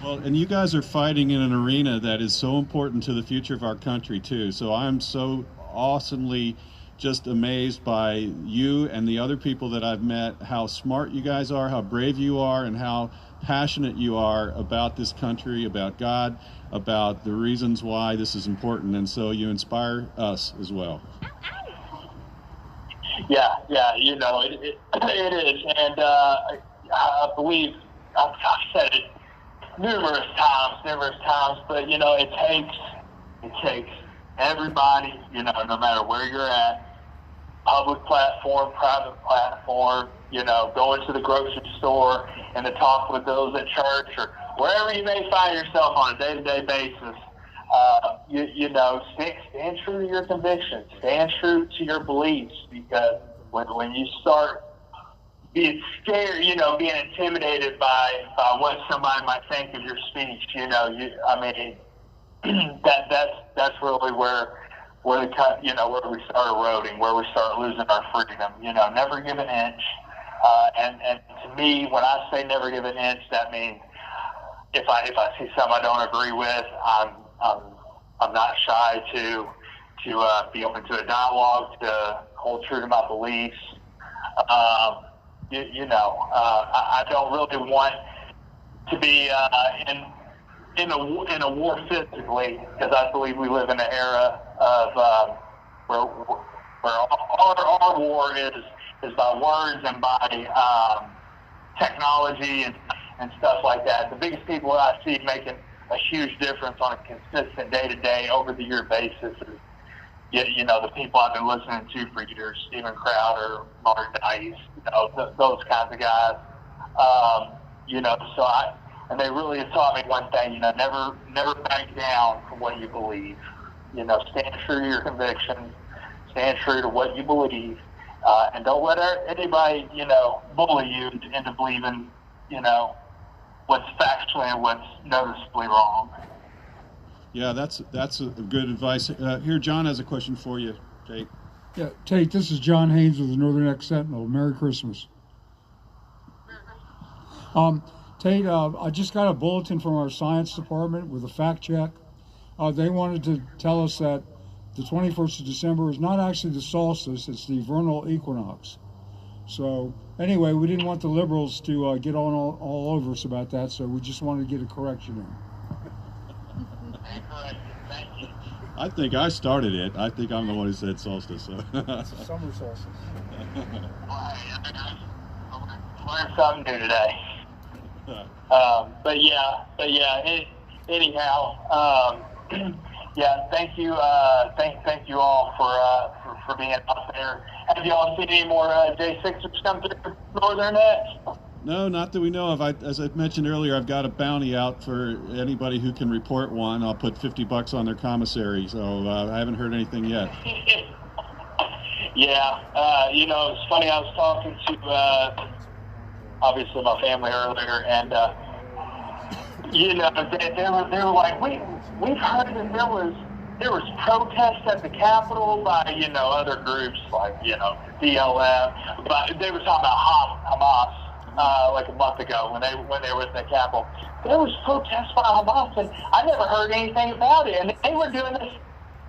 Speaker 4: Well, and you guys are fighting in an arena that is so important to the future of our country, too. So I'm so awesomely just amazed by you and the other people that I've met, how smart you guys are, how brave you are, and how passionate you are about this country, about God, about the reasons why this is important. And so you inspire us as well.
Speaker 6: Yeah, it is. And I believe I've said it numerous times, but it takes everybody, no matter where you're at, public platform, private platform, going to the grocery store and to talk with those at church or wherever you may find yourself on a day-to-day basis. Stand true to your convictions, stand true to your beliefs, because when you start being scared, being intimidated by what somebody might think of your speech, that's really where we start eroding, where we start losing our freedom. Never give an inch. And to me, when I say never give an inch, that means if I see something I don't agree with, I'm not shy to be open to a dialogue, to hold true to my beliefs. I don't really want to be in a war physically, because I believe we live in an era of where our war is by words and by technology and stuff like that. The biggest people I see making a huge difference on a consistent day-to-day, over-the-year basis is the people I've been listening to for years, Steven Crowder, Mark Dice, those kinds of guys. And they really have taught me one thing, never back down from what you believe. Stand true to your convictions, stand true to what you believe, and don't let anybody, bully you into believing, what's factually and what's noticeably wrong.
Speaker 4: Yeah, that's a good advice. Here, John has a question for you, Tate.
Speaker 3: Yeah, Tate, this is John Haynes with the Northern X Sentinel. Merry Christmas. Tate, I just got a bulletin from our science department with a fact check. They wanted to tell us that the 21st of December is not actually the solstice, it's the vernal equinox. So anyway, we didn't want the liberals to get on all over us about that, so we just wanted to get a correction in.
Speaker 6: I
Speaker 4: think I started it. I think I'm the one who said solstice. So.
Speaker 3: Summer solstice.
Speaker 6: Learned something new today. Anyhow, thank you. Thank you all for being out there. Have you all seen any more J6ers come through Northern X?
Speaker 4: No, not that we know of. As I mentioned earlier, I've got a bounty out for anybody who can report one. I'll put $50 on their commissary, so I haven't heard anything yet.
Speaker 6: It's funny, I was talking to, obviously, my family earlier, and, they were like, we've heard that there was protests at the Capitol by, other groups like, DLF, but they were talking about Hamas. Like a month ago when they were at the Capitol. There was protests by Hamas, and I never heard anything about it. And they were doing this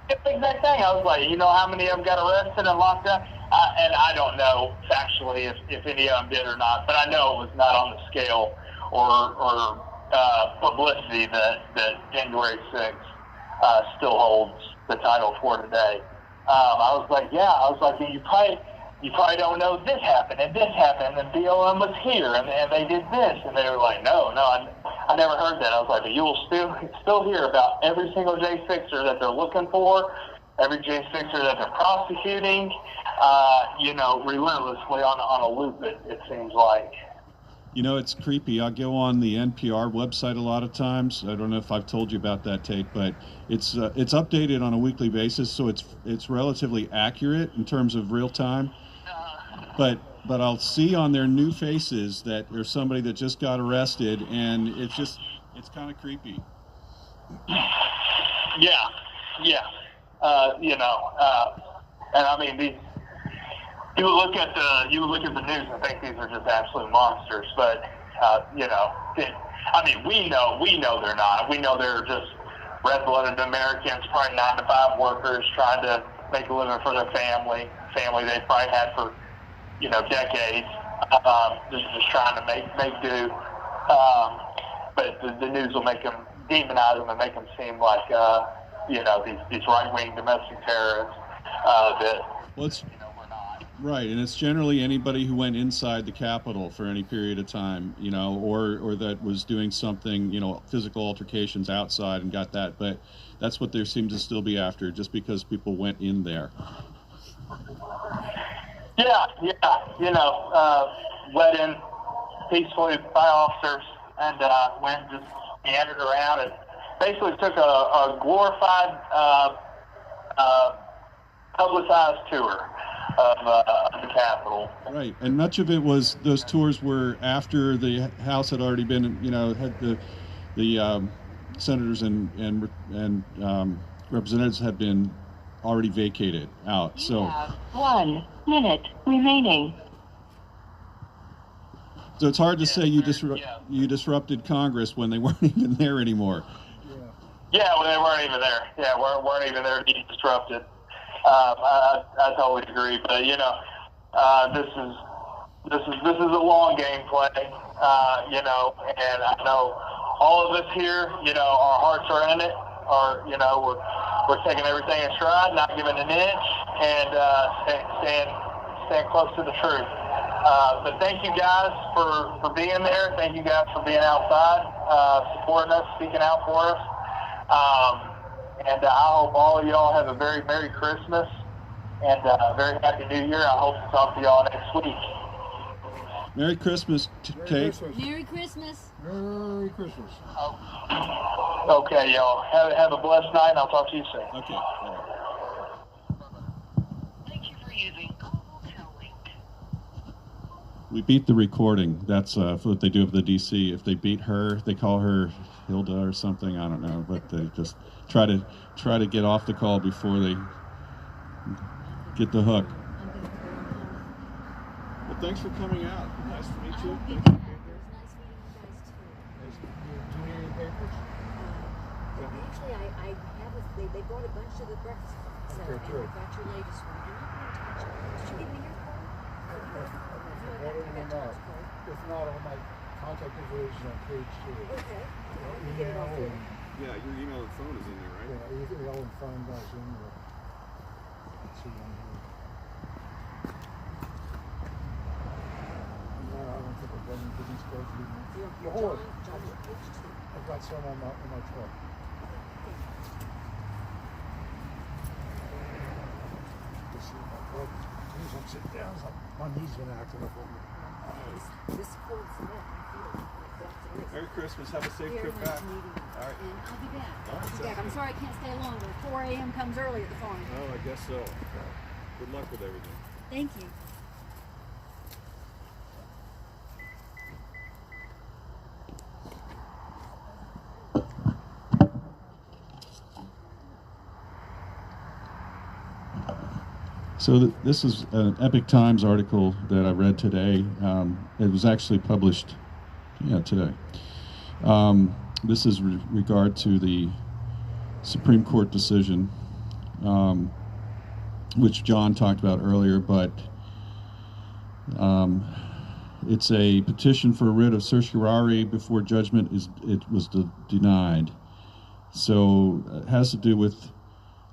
Speaker 6: exact thing. I was like, how many of them got arrested and locked up? And I don't know factually if any of them did or not, but I know it was not on the scale or publicity that January 6th still holds the title for today. I was like, you probably don't know this happened, and BLM was here, and they did this, and they were like, no, I never heard that. I was like, but you will still hear about every single J6er that they're looking for, every J6er that they're prosecuting, relentlessly on a loop, it seems like.
Speaker 4: It's creepy. I'll go on the NPR website a lot of times. I don't know if I've told you about that, Tate, but it's updated on a weekly basis, so it's relatively accurate in terms of real time. But I'll see on their new faces that there's somebody that just got arrested, and it's kind of creepy.
Speaker 6: And I mean, these, you would look at the news and think these are just absolute monsters, but you know, we know they're not. We know they're just red-blooded Americans, probably 9-to-5 workers trying to make a living for their family they've probably had for, you know, decades, just trying to make do. But the news will make them, demonize them and make them seem like, you know, these right-wing domestic terrorists that,
Speaker 4: Well, it's,
Speaker 6: you know, we're not.
Speaker 4: right, and it's generally anybody who went inside the Capitol for any period of time, you know, or that was doing something, you know, physical altercations outside and got that. But that's what they seem to still be after, just because people went in there.
Speaker 6: Yeah, you know, let in peacefully by officers and went and just meandered around and basically took a glorified, publicized tour of the Capitol.
Speaker 4: Right, and much of it was, those tours were after the House had already been, you know, had the senators and representatives had been already vacated out.
Speaker 5: You
Speaker 4: So
Speaker 5: have 1 minute remaining.
Speaker 4: so it's hard to say you disrupted Congress when they weren't even there anymore.
Speaker 6: Yeah, well, they weren't even there. Yeah, weren't even there to be disrupted. I totally agree. But you know, this is a long game play. You know, and I know all of us here. You know, our hearts are in it. Or you know, we're taking everything in stride, not giving an inch, and staying close to the truth. But thank you guys for being there. Thank you guys for being outside, supporting us, speaking out for us. And I hope all of y'all have a very Merry Christmas and a very Happy New Year. I hope to talk to y'all next week.
Speaker 4: Merry Christmas, Kate.
Speaker 2: Merry Christmas.
Speaker 3: Merry Christmas.
Speaker 6: Okay, y'all. Have a blessed night, and I'll talk to you soon.
Speaker 4: Okay. All right.
Speaker 5: Thank you for using Global Tel Link.
Speaker 4: We beat the recording. That's what they do with the DC. If they beat her, they call her Hilda or something. I don't know, but they just try to get off the call before they get the hook. Well, thanks for coming out. Nice to meet you.
Speaker 2: It was nice meeting you guys too.
Speaker 3: Do you need any papers?
Speaker 2: Actually, I have they brought a bunch to the breakfast club, so
Speaker 3: Okay,
Speaker 2: and
Speaker 3: good.
Speaker 2: I got your latest one. And I'm going to touch it. Did you give me your card?
Speaker 3: Whatever you know. If not, all my contact information on page 2.
Speaker 2: Okay.
Speaker 3: Email and
Speaker 1: Yeah, your email and phone is in there, right?
Speaker 3: email and phone guys in there. Let's see one here. No, I don't think I've done any business cards.
Speaker 2: You're
Speaker 3: Hold it.
Speaker 2: John, page 2.
Speaker 3: I've got some on my truck. Let's see if I can. Geez, I'm sitting down. My knee's been acting up on me.
Speaker 2: This holds it up. I feel it.
Speaker 1: Merry Christmas. Have a safe
Speaker 2: Very
Speaker 1: trip
Speaker 2: nice
Speaker 1: back.
Speaker 2: meeting you.
Speaker 1: All right.
Speaker 2: And I'll be back.
Speaker 1: All right,
Speaker 2: I'll be back.
Speaker 1: sounds
Speaker 2: I'm
Speaker 1: good.
Speaker 2: sorry I can't stay longer. 4 a.m. comes early at the farm.
Speaker 1: Oh, I guess so. Good luck with everything.
Speaker 2: Thank you.
Speaker 4: So this is an Epic Times article that I read today. It was actually published, today. This is regard to the Supreme Court decision, which John talked about earlier, but it's a petition for a writ of certiorari before judgment was denied. So it has to do with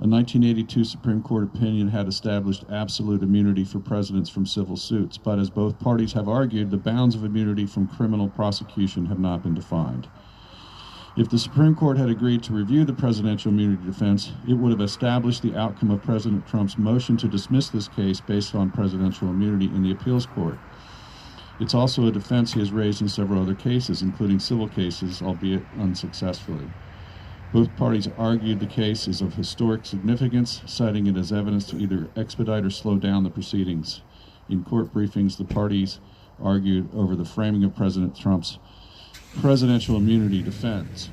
Speaker 4: a 1982 Supreme Court opinion had established absolute immunity for presidents from civil suits, but as both parties have argued, the bounds of immunity from criminal prosecution have not been defined. If the Supreme Court had agreed to review the presidential immunity defense, it would have established the outcome of President Trump's motion to dismiss this case based on presidential immunity in the appeals court. It's also a defense he has raised in several other cases, including civil cases, albeit unsuccessfully. Both parties argued the case is of historic significance, citing it as evidence to either expedite or slow down the proceedings. In court briefings, the parties argued over the framing of President Trump's presidential immunity defense.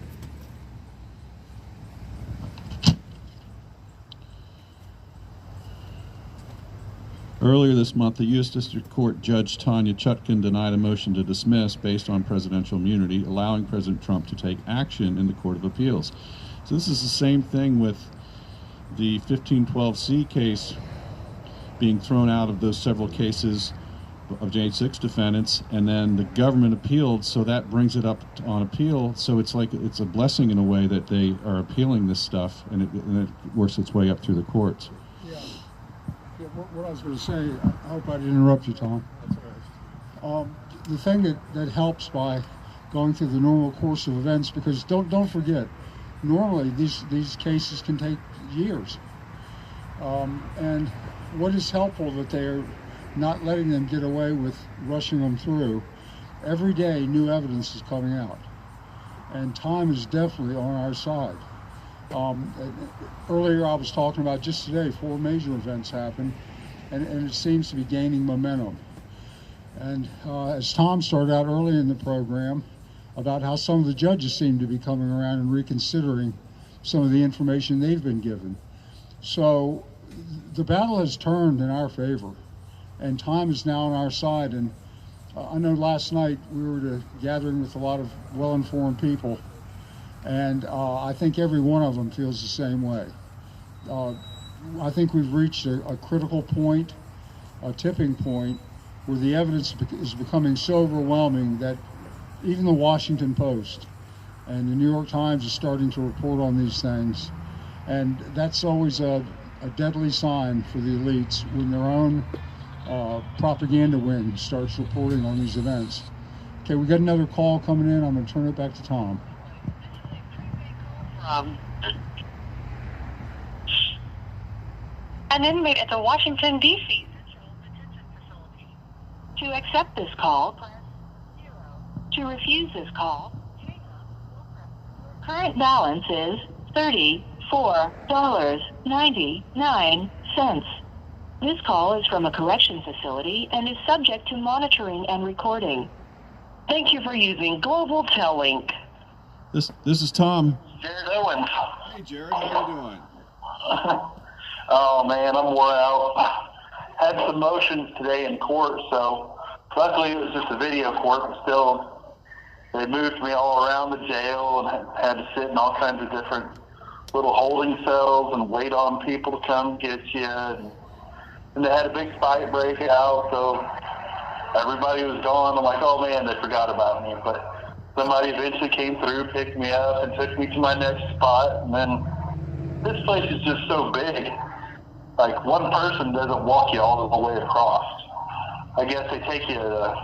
Speaker 4: Earlier this month, the U.S. District Court Judge Tanya Chutkan denied a motion to dismiss based on presidential immunity, allowing President Trump to take action in the Court of Appeals. So this is the same thing with the 1512C case being thrown out of those several cases of J6 defendants, and then the government appealed, so that brings it up on appeal. So it's like it's a blessing in a way that they are appealing this stuff, and it works its way up through the courts.
Speaker 3: Yeah. What I was going to say, I hope I didn't interrupt you, Tom.
Speaker 1: That's all right.
Speaker 3: The thing that helps by going through the normal course of events, because don't forget, normally these cases can take years, and what is helpful that they are not letting them get away with rushing them through. Every day new evidence is coming out, and time is definitely on our side. Earlier I was talking about just today 4 major events happened, and it seems to be gaining momentum. And as Tom started out early in the program about how some of the judges seem to be coming around and reconsidering some of the information they've been given. So the battle has turned in our favor, and time is now on our side. And I know last night we were at a gathering with a lot of well-informed people, and I think every one of them feels the same way. I think we've reached a critical point, a tipping point, where the evidence is becoming so overwhelming that even the Washington Post and the New York Times is starting to report on these things. And that's always a deadly sign for the elites when their own propaganda wing starts reporting on these events. Okay, we got another call coming in. I'm going to turn it back to Tom.
Speaker 5: An inmate at the Washington, D.C. Central Detention Facility. To accept this call, press 0. To refuse this call, hang up. Current balance is $34.99. This call is from a correction facility and is subject to monitoring and recording. Thank you for using Global Tel Link.
Speaker 4: This is Tom.
Speaker 6: Jared Owens.
Speaker 4: Hey Jared, how you doing?
Speaker 6: Oh man, I'm wore out. Had some motions today in court, so luckily it was just a video court, but still they moved me all around the jail and had to sit in all kinds of different little holding cells and wait on people to come get you. And they had a big fight break out, so everybody was gone. I'm like, oh man, they forgot about me. But somebody eventually came through, picked me up, and took me to my next spot. And then this place is just so big. Like, one person doesn't walk you all the way across. I guess they take you to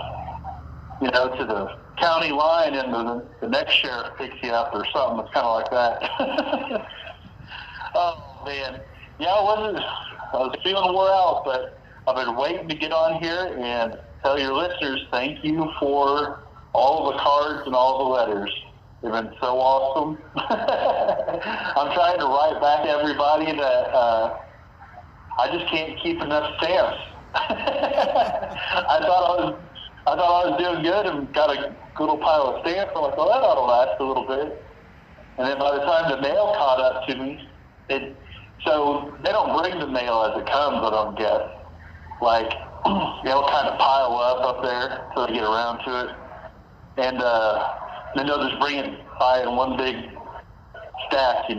Speaker 6: the county line, and the next sheriff picks you up or something. It's kind of like that. Oh man, yeah, I was feeling wore out, but I've been waiting to get on here and tell your listeners thank you for all the cards and all the letters. They've been so awesome. I'm trying to write back to everybody that I just can't keep enough stamps. I thought I was doing good and got a good little pile of stamps. I'm like, well, that ought to last a little bit. And then by the time the mail caught up to me, so they don't bring the mail as it comes, I don't guess. Like, they'll kind of pile up there until they get around to it. And then they'll just bring it by in one big stack, and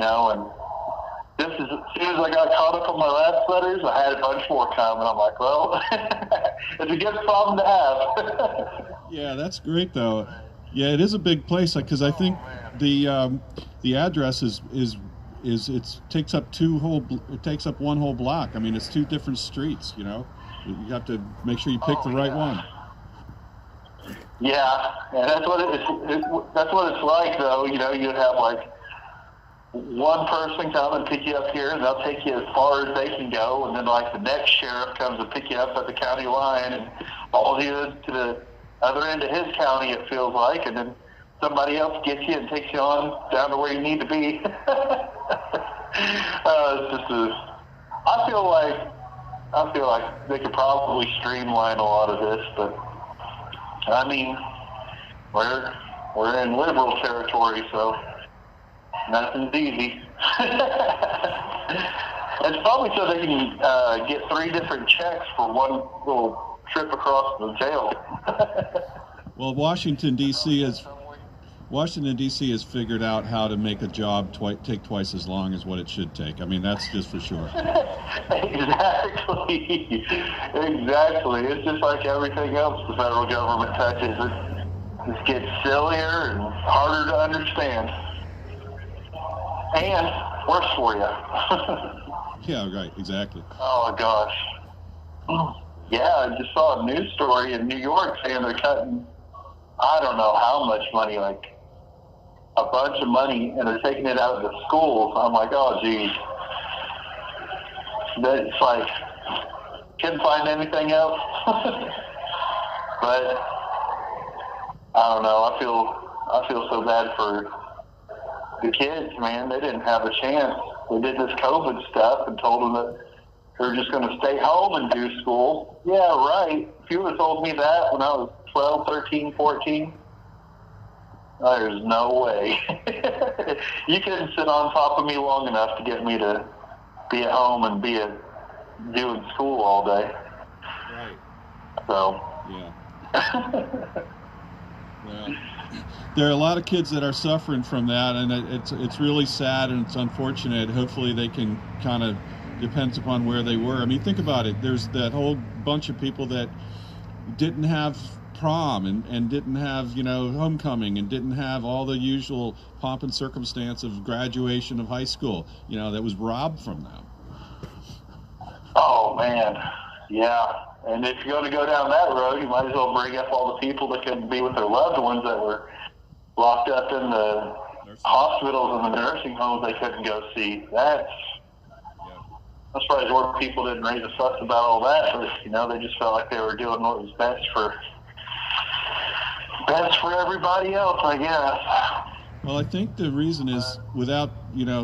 Speaker 6: just as soon as I got caught up on my last letters, I had a bunch more come, and I'm like, well, it's a good problem to have.
Speaker 4: Yeah, that's great though. Yeah, it is a big place, because I think the address is it takes up one whole block. I mean, it's 2 different streets. You have to make sure you pick the right one.
Speaker 6: Yeah, and that's what that's what it's like though. You'd have like one person come and pick you up here, and they'll take you as far as they can go, and then like the next sheriff comes and pick you up at the county line and hauls you to the other end of his county, it feels like, and then somebody else gets you and takes you on down to where you need to be. I feel like they could probably streamline a lot of this, but I mean, we're in liberal territory, so nothing's easy. It's probably so they can get 3 different checks for one little trip across the jail.
Speaker 4: Well, Washington D.C. has figured out how to make a job take twice as long as what it should take. I mean, that's just for sure.
Speaker 6: Exactly. It's just like everything else the federal government touches. It just gets sillier and harder to understand. And worse for you.
Speaker 4: Yeah, right, exactly.
Speaker 6: Oh, gosh. Yeah, I just saw a news story in New York saying they're cutting, I don't know how much money, like a bunch of money, and they're taking it out of the schools. I'm like, oh, geez. That's like, couldn't find anything else. But I don't know. I feel so bad for the kids, man. They didn't have a chance. They did this COVID stuff and told them that they're just going to stay home and do school. Yeah, right. If you would have told me that when I was 12, 13, 14, there's no way. You couldn't sit on top of me long enough to get me to be at home and doing school all day.
Speaker 4: Right.
Speaker 6: So.
Speaker 4: Yeah. Well, there are a lot of kids that are suffering from that, and it's really sad and it's unfortunate. Hopefully they can kind of, depends upon where they were. I mean, think about it. There's that whole bunch of people that didn't have prom and didn't have, homecoming, and didn't have all the usual pomp and circumstance of graduation of high school, that was robbed from them.
Speaker 6: Oh, man. Yeah. And if you're going to go down that road, you might as well bring up all the people that couldn't be with their loved ones that were locked up in the hospitals and the nursing homes they couldn't go see. I'm surprised more people didn't raise a fuss about all that, but, they just felt like they were doing what was best for everybody else, I guess.
Speaker 4: Well, I think the reason is, without,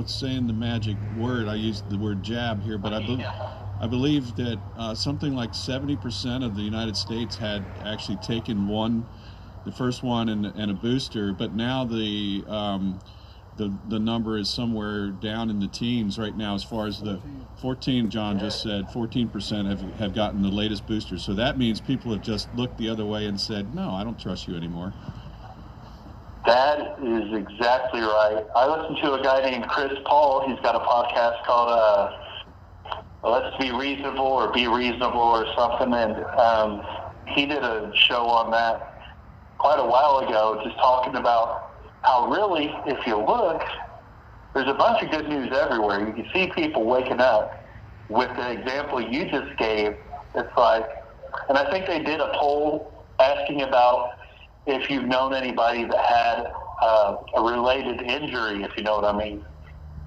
Speaker 4: saying the magic word, I used the word jab here, but I believe that something like 70% of the United States had actually taken the first one and a booster, but now the number is somewhere down in the teens right now, as far as the 14, John just said, 14% have gotten the latest booster. So that means people have just looked the other way and said, no, I don't trust you anymore.
Speaker 6: That is exactly right. I listened to a guy named Chris Paul. He's got a podcast called Let's Be Reasonable or Be Reasonable or something, and he did a show on that quite a while ago, just talking about how really, if you look, there's a bunch of good news everywhere. You can see people waking up. With the example you just gave, it's like, and I think they did a poll asking about if you've known anybody that had a related injury, if you know what I mean.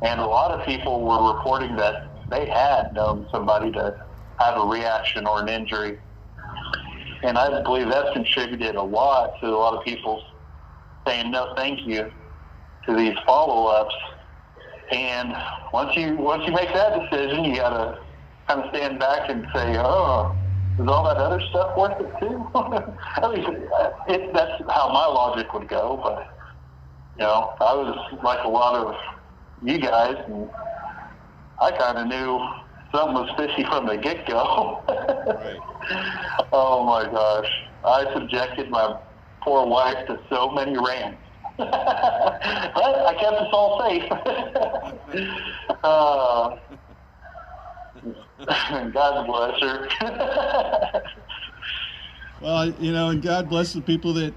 Speaker 6: And a lot of people were reporting that they had known somebody to have a reaction or an injury. And I believe that's contributed a lot to a lot of people saying no thank you to these follow-ups. And once you make that decision, you gotta kind of stand back and say, oh, is all that other stuff worth it too? At least that's how my logic would go. But I was like a lot of you guys, and I kind of knew something was fishy from the get-go.
Speaker 4: Right.
Speaker 6: Oh my gosh, I subjected my poor wife to so many rants. But I kept us all safe. God bless her.
Speaker 4: Well, and God bless the people that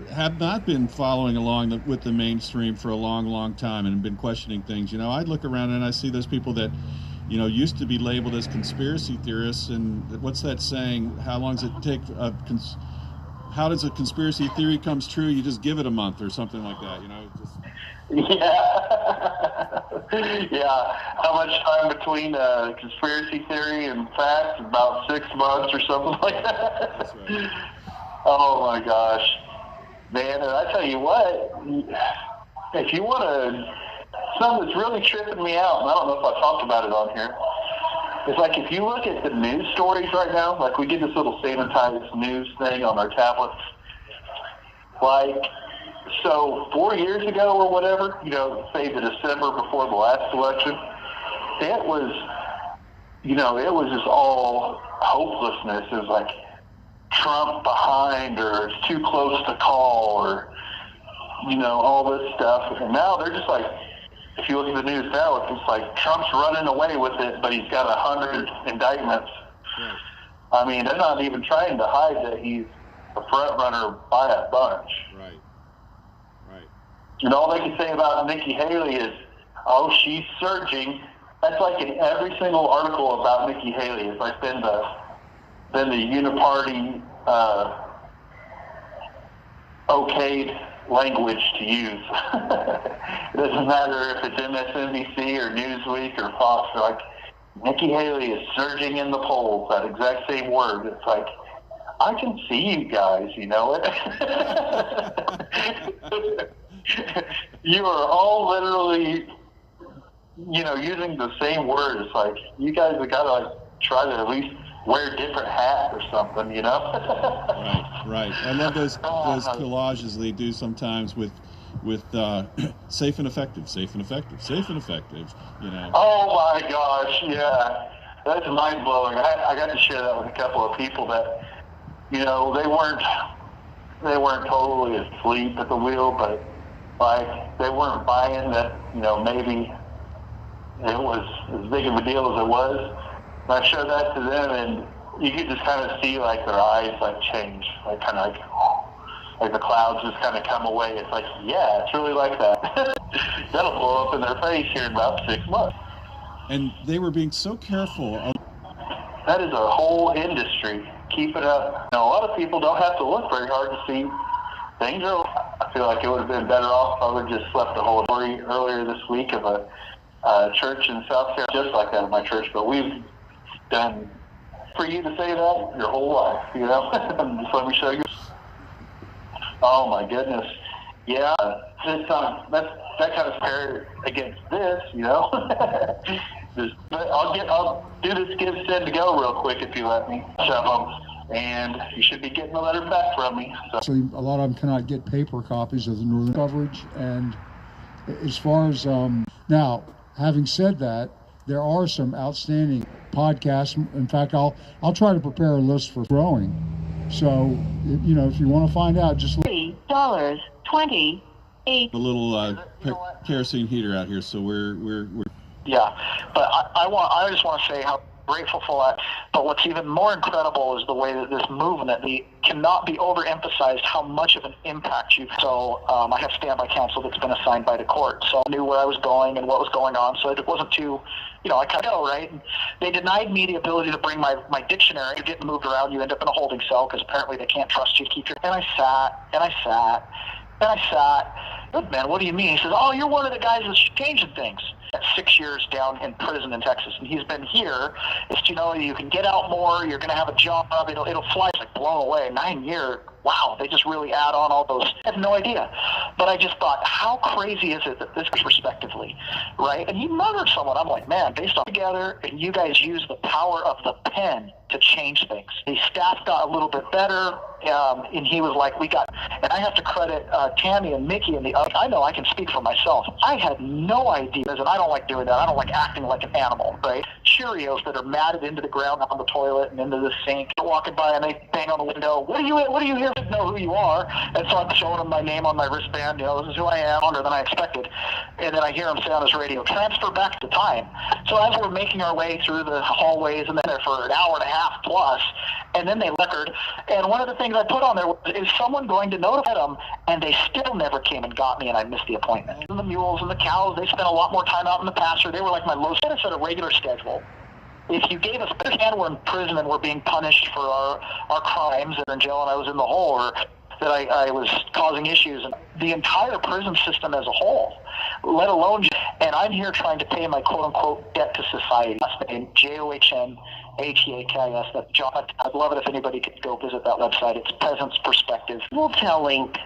Speaker 4: have not been following along with the mainstream for a long, long time and have been questioning things. I look around and I see those people that, used to be labeled as conspiracy theorists. And what's that saying? How long does it take? How does a conspiracy theory comes true? You just give it a month or something like that.
Speaker 6: Yeah. How much time between conspiracy theory and fact? About 6 months or something like that.
Speaker 4: That's right.
Speaker 6: Oh my gosh, man! And I tell you what, if you want something that's really tripping me out, and I don't know if I talked about it on here. It's like if you look at the news stories right now, like we get this little sanitized news thing on our tablets. Like, so 4 years ago or whatever, say the December before the last election, it was, you know, it was just all hopelessness. It was like Trump behind, or it's too close to call, or, you know, all this stuff. And now they're just like, if you look at the news now, it's like Trump's running away with it, but he's got 100 indictments.
Speaker 1: Right.
Speaker 6: I mean, they're not even trying to hide that he's a front runner by a bunch.
Speaker 1: Right. Right.
Speaker 6: And all they can say about Nikki Haley is, oh, she's surging. That's like in every single article about Nikki Haley. It's like been the uniparty okayed language to use. It doesn't matter if it's MSNBC or Newsweek or Fox. They're like, Nikki Haley is surging in the polls. That exact same word. It's like, I can see you guys, you know it. You are all literally, you know, using the same word. It's like, you guys have got to like try to at least wear a different hat or something, you know?
Speaker 4: Right. I love those collages they do sometimes with safe and effective, you know.
Speaker 6: Oh my gosh, yeah. That's mind blowing. I got to share that with a couple of people that, you know, they weren't totally asleep at the wheel, but like they weren't buying that, you know, maybe it was as big of a deal as it was. And I showed that to them, and you could just kind of see like their eyes like change, like kind of like the clouds just kind of come away. It's like, yeah, it's really like that. That'll blow up in their face here in about 6 months.
Speaker 4: And they were being so careful.
Speaker 6: That is a whole industry. Keep it up. You know, a lot of people don't have to look very hard to see things are. I feel like it would have been better off if I would have just slept a whole story earlier this week of a church in South Carolina, just like that in my church. But we've done for you to say that your whole life, you know. Just let me show you. Oh my goodness, yeah. That kind of pair against this, you know. I'll do this give send to go real quick if you let me. And you should be getting a letter back from me.
Speaker 3: So a lot of them cannot get paper copies of the Northern coverage. And as far as now, having said that, there are some outstanding podcasts. In fact, I'll try to prepare a list for growing. So, you know, if you want to find out, just
Speaker 5: $3.28.
Speaker 4: The little kerosene heater out here, so we're
Speaker 7: Yeah, but I just want to say how grateful for that. But what's even more incredible is the way that this movement cannot be overemphasized how much of an impact you've. So I have standby counsel that's been assigned by the court, so I knew where I was going and what was going on. So it wasn't too, you know, I kind of go right. And they denied me the ability to bring my dictionary. You get moved around, you end up in a holding cell because apparently they can't trust you to keep your. And I sat. Good man, what do you mean? He says, oh, you're one of the guys that's changing things. 6 years down in prison in Texas, and he's been here. It's, you know, you can get out more. You're going to have a job. It'll fly. It's like blown away. 9 years. Wow, they just really add on all those. I have no idea. But I just thought, how crazy is it that this is respectively, right? And he murdered someone. I'm like, man, based on together, and you guys use the power of the pen to change things. The staff got a little bit better, and he was like, and I have to credit Tammy and Mickey and the other. I know I can speak for myself. I had no idea, and I don't like doing that. I don't like acting like an animal, right? Cheerios that are matted into the ground on the toilet and into the sink. They're walking by and they bang on the window. What are you here to know who you are? And so I'm showing them my name on my wristband. You know, this is who I am, longer than I expected. And then I hear him say on his radio, transfer back to time. So as we're making our way through the hallways and then there for an hour and a half plus, and then they record. And one of the things I put on there was, is someone going to notify them? And they still never came and got me, and I missed the appointment. And the mules and the cows, they spent a lot more time out in the pasture. They were like my low status at a regular schedule. If you gave us a hand, we're in prison and we're being punished for our crimes and in jail, and I was in the hole, or that I was causing issues, and the entire prison system as a whole, let alone, and I'm here trying to pay my quote-unquote debt to society. Last name, JOHNHAKIS. That's John. I'd love it if anybody could go visit that website. It's Peasant's Perspective. We'll tell link.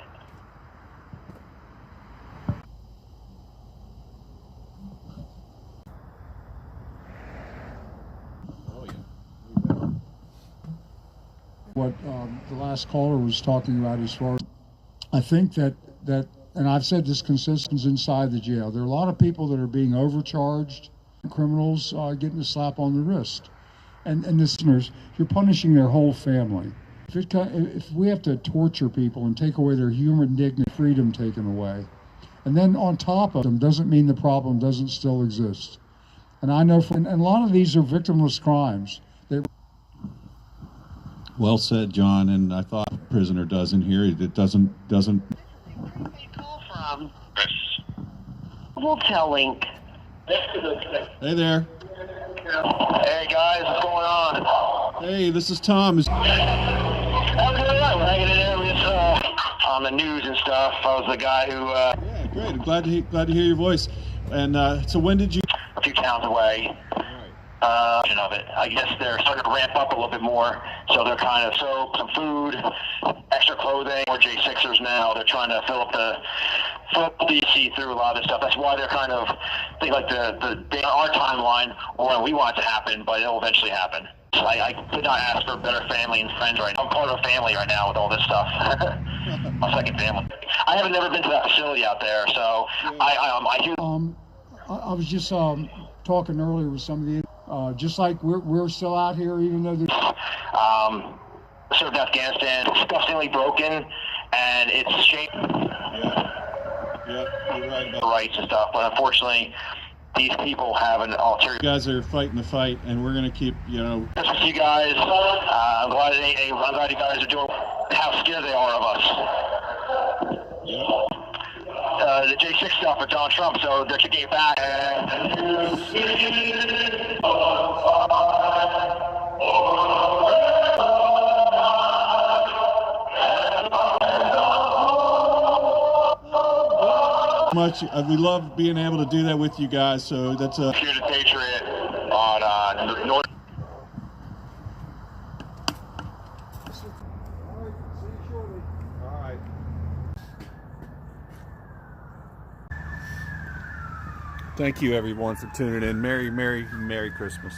Speaker 3: what the last caller was talking about as far as, I think that, and I've said this consistently inside the jail, there are a lot of people that are being overcharged criminals getting a slap on the wrist. And the listeners, you're punishing their whole family. If we have to torture people and take away their human dignity, freedom taken away, and then on top of them, doesn't mean the problem doesn't still exist. And I know, and a lot of these are victimless crimes.
Speaker 4: Well said, John. And I thought the prisoner does in here. It doesn't.
Speaker 5: Call from Chris. We'll tell Link.
Speaker 4: Hey there.
Speaker 7: Hey guys, what's going on?
Speaker 4: Hey, this is Tom.
Speaker 7: We're hanging in there with on the news and stuff. I was the guy who
Speaker 4: Yeah, great. I'm glad to hear your voice. And so when did you?
Speaker 7: a few towns away. Of it. I guess they're starting to ramp up a little bit more, so they're kind of soap, some food, extra clothing. More J6ers now. They're trying to fill up the see through a lot of this stuff. That's why they're kind of think like our timeline or when we want it to happen, but it'll eventually happen. I could not ask for a better family and friends right now. I'm part of a family right now with all this stuff. My second family. I haven't never been to that facility out there, so I hear.
Speaker 3: I was just talking earlier with some of the. Just like we're still out here, even though
Speaker 7: served in Afghanistan, disgustingly broken, and it's shame.
Speaker 4: Yeah, you're right about
Speaker 7: Rights and stuff, but unfortunately, these people have an ulterior.
Speaker 4: You guys are fighting the fight, and we're gonna keep,
Speaker 7: Just with you guys, I'm glad you guys are doing. How scared they are of us. The J6 stuff with Donald Trump, so they're kicking it back.
Speaker 4: much. We love being able to do that with you guys. So that's a.
Speaker 7: Here to Patriot on North.
Speaker 1: Thank you, everyone, for tuning in. Merry Christmas.